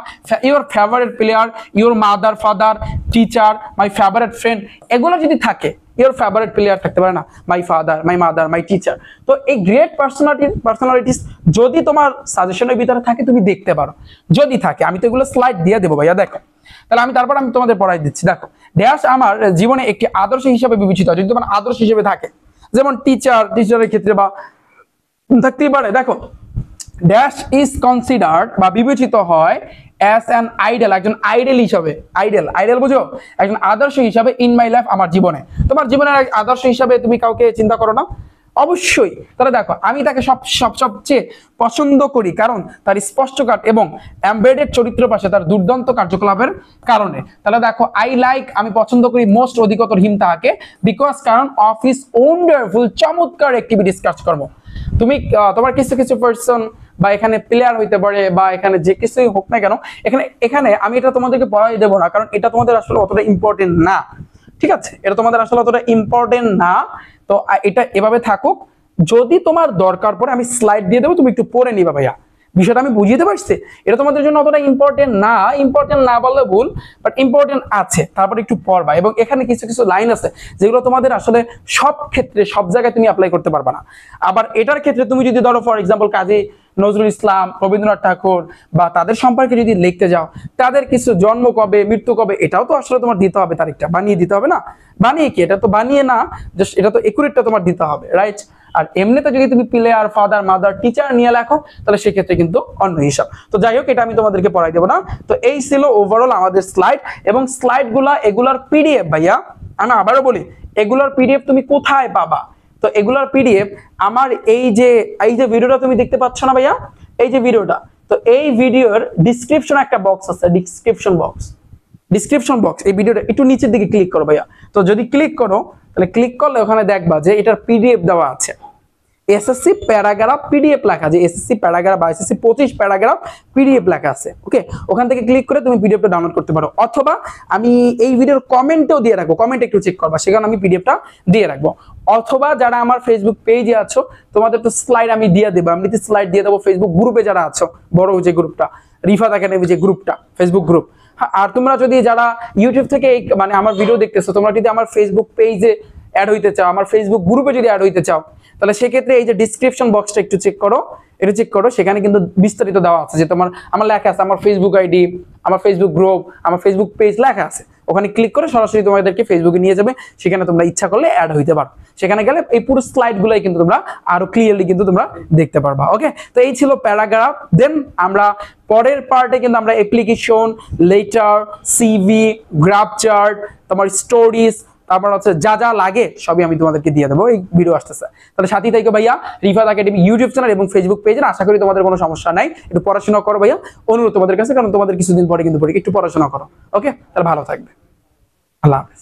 your favourite player, your mother father, teacher, my favourite friend, এগুলো যদি থাকে, ইউর ফেভারিট প্লেয়ার থাকতে পারে না, my father, my mother, my teacher. তো এই গ্রেট পার্সোনালিটিস যদি তোমার সাজেশনের ভিতরে থাকে তুমি দেখতে পারো, যদি থাকে। আমি তো এগুলো স্লাইড দিয়ে দেবো ভাইয়া, দেখো। তাহলে আমি তোমাদের পড়াই দিচ্ছি। দেখো ড্যাশ আমার জীবনে একটি আদর্শ হিসাবে বিবেচিত, যদি তোমার আদর্শ হিসেবে থাকে, যেমন টিচারের ক্ষেত্রে বা থাকতেই পারে। দেখো ড্যাশ ইজ কনসিডার্ড বা বিবেচিত হয় অ্যাজ অ্যান আইডল, একজন আইডল হিসাবে, আইডল বুঝো, একজন আদর্শ হিসাবে ইন মাই লাইফ আমার জীবনে। তোমার জীবনের আদর্শ হিসাবে তুমি কাউকে চিন্তা করো না? অবশ্যই। তাহলে দেখো আমি তাকে সবচেয়ে পছন্দ করি কারণ তার স্পষ্টকাট এবং এমবেডেড চরিত্র পাশে তার দুর্দান্ত কার্যকলাপের কারণে। তাহলে দেখো আই লাইক আমি পছন্দ করি মোস্ট অধিকতর হিম তাহাকে, বিকজ কারণ অফ হিজ ওয়ান্ডারফুল চমৎকার অ্যাক্টিভিটিস কাজকর্ম। তুমি তোমার কিছু কিছু পার্সন বা এখানে প্লেয়ার হইতে পারে বা এখানে যে কিছুই হোক না কেন, এখানে আমি এটা তোমাদেরকে পড়াই দেবো না, কারণ এটা তোমাদের আসলে অতটা ইম্পর্টেন্ট না। ঠিক আছে, এটা তোমাদের আসলে অতটা ইম্পর্টেন্ট না। তো এটা এভাবে থাকুক, যদি তোমার দরকার পড়ে আমি স্লাইড দিয়ে দেবো, তুমি একটু পড়ে নিবা ভাইয়া। বিষয়টা আমি বুঝিয়ে পারছি? এটা তোমাদের জন্য অতটা ইম্পর্টেন্ট না বললে ভুল, বাট ইম্পর্টেন্ট আছে, তারপরে একটু পড়বা। এবং এখানে কিছু কিছু লাইন আছে যেগুলো তোমাদের আসলে সব ক্ষেত্রে সব জায়গায় তুমি অ্যাপ্লাই করতে পারবা না। আবার এটার ক্ষেত্রে তুমি যদি ধরো ফর এক্সাম্পল কাজী নজরুল ইসলাম, রবীন্দ্রনাথ ঠাকুর বা তাদের সম্পর্কে যদি লিখতে যাও, তাদের কিছু জন্ম কবে, মৃত্যু কবে, এটাও তো আসলে তোমার দিতে হবে, তারিখটা বানিয়ে দিতে হবে না? বানিয়ে কি, এটা তো বানিয়ে না, জাস্ট এটা তো একুরেটটা তোমার দিতে হবে, রাইট? আর এমনিতে যদি তুমি প্লেয়ার, ফাদার, মাদার, টিচার নিয়ে লেখো তাহলে সেক্ষেত্রে কিন্তু অন্য হিসাব। তো যাই হোক, এটা আমি তোমাদেরকে পড়াই দেবো না। তো এই ছিল ওভারঅল আমাদের স্লাইড, এবং স্লাইডগুলা এগুলার পিডিএফ ভাইয়া, আমি আবারও বলি এগুলার পিডিএফ তুমি কোথায় পাবা? তো তো এগুলার পিডিএফ আমার এই যে ভিডিওটা তুমি দেখতে পাচ্ছ না ভাইয়া, এই যে ভিডিওটা, তো এই ভিডিওর ডিসক্রিপশন একটা বক্স আছে, ডিসক্রিপশন বক্স এই ভিডিওটা একটু নিচের দিকে ক্লিক করো ভাইয়া। তো যদি ক্লিক করো তাহলে ক্লিক করলে ওখানে দেখবা যে এটার পিডিএফ দেওয়া আছে, এসএসসি প্যারাগ্রাফ পিডিএফ লেখা, যে এসএসসি প্যারাগ্রাফ বা এসএসসি 25 প্যারাগ্রাফ পিডিএফ লেখা আছে। ওকে, ওখান থেকে ক্লিক করে তুমি পিডিএফটা ডাউনলোড করতে পারো, অথবা আমি এই ভিডিওর কমেন্টেও দিয়ে রাখবো, কমেন্ট একটু চেক করবা, সেখানে আমি পিডিএফটা দিয়ে রাখবো। অথবা যারা আমার ফেসবুক পেজে আছো তোমাদের তো স্লাইড আমি দিয়ে দেবো, আমি স্লাইড দিয়ে দেবো ফেসবুক গ্রুপে যারা আছো, বড় যে গ্রুপটা রিফাত একাডেমি যে গ্রুপটা ফেসবুক গ্রুপ। আর তোমরা যদি যারা ইউটিউব থেকে মানে আমার ভিডিও দেখতেছো, তোমরা যদি আমার ফেসবুক পেজে অ্যাড হইতে চাও, আমার ফেসবুক গ্রুপে যদি অ্যাড হইতে চাও, তাহলে সেক্ষেত্রে এই যে ডিসক্রিপশন বক্সটা একটু চেক করো, সেখানে কিন্তু বিস্তারিত দেওয়া আছে, যে আমার লেখা আছে আমার ফেসবুক আইডি, আমার ফেসবুক গ্রুপ, আমার ফেসবুক পেজ লেখা আছে। ওখানে ক্লিক করে সরাসরি তোমাদেরকে ফেসবুকে নিয়ে যাবে, সেখানে তোমরা ইচ্ছা করলে অ্যাড হইতে পারো। সেখানে গেলে এই পুরো স্লাইডগুলোই কিন্তু তোমরা আরো ক্লিয়ারলি কিন্তু তোমরা দেখতে পারবা। ওকে, তো এই ছিল প্যারাগ্রাফ। দেন আমরা পরের পার্টে কিন্তু আমরা application, letter, CV, graph chart, তোমার স্টোরিজ, তারপর হচ্ছে যা যা লাগে সবই আমি তোমাদেরকে দিয়ে দেবো, এই ভিডিও আসতেছে। তাহলে সাথেই থাকো ভাইয়া রিফাত একাডেমি ইউটিউব চ্যানেল এবং ফেসবুক পেজে। আশা করি তোমাদের কোনো সমস্যা নাই, একটু পড়াশোনা করো ভাইয়া, অনুরোধ তোমাদের কাছে, কারণ তোমাদের কিছুদিন পরে কিন্তু একটু পড়াশোনা করো। ওকে, তাহলে ভালো থাকবে, আল্লাহ হাফেজ।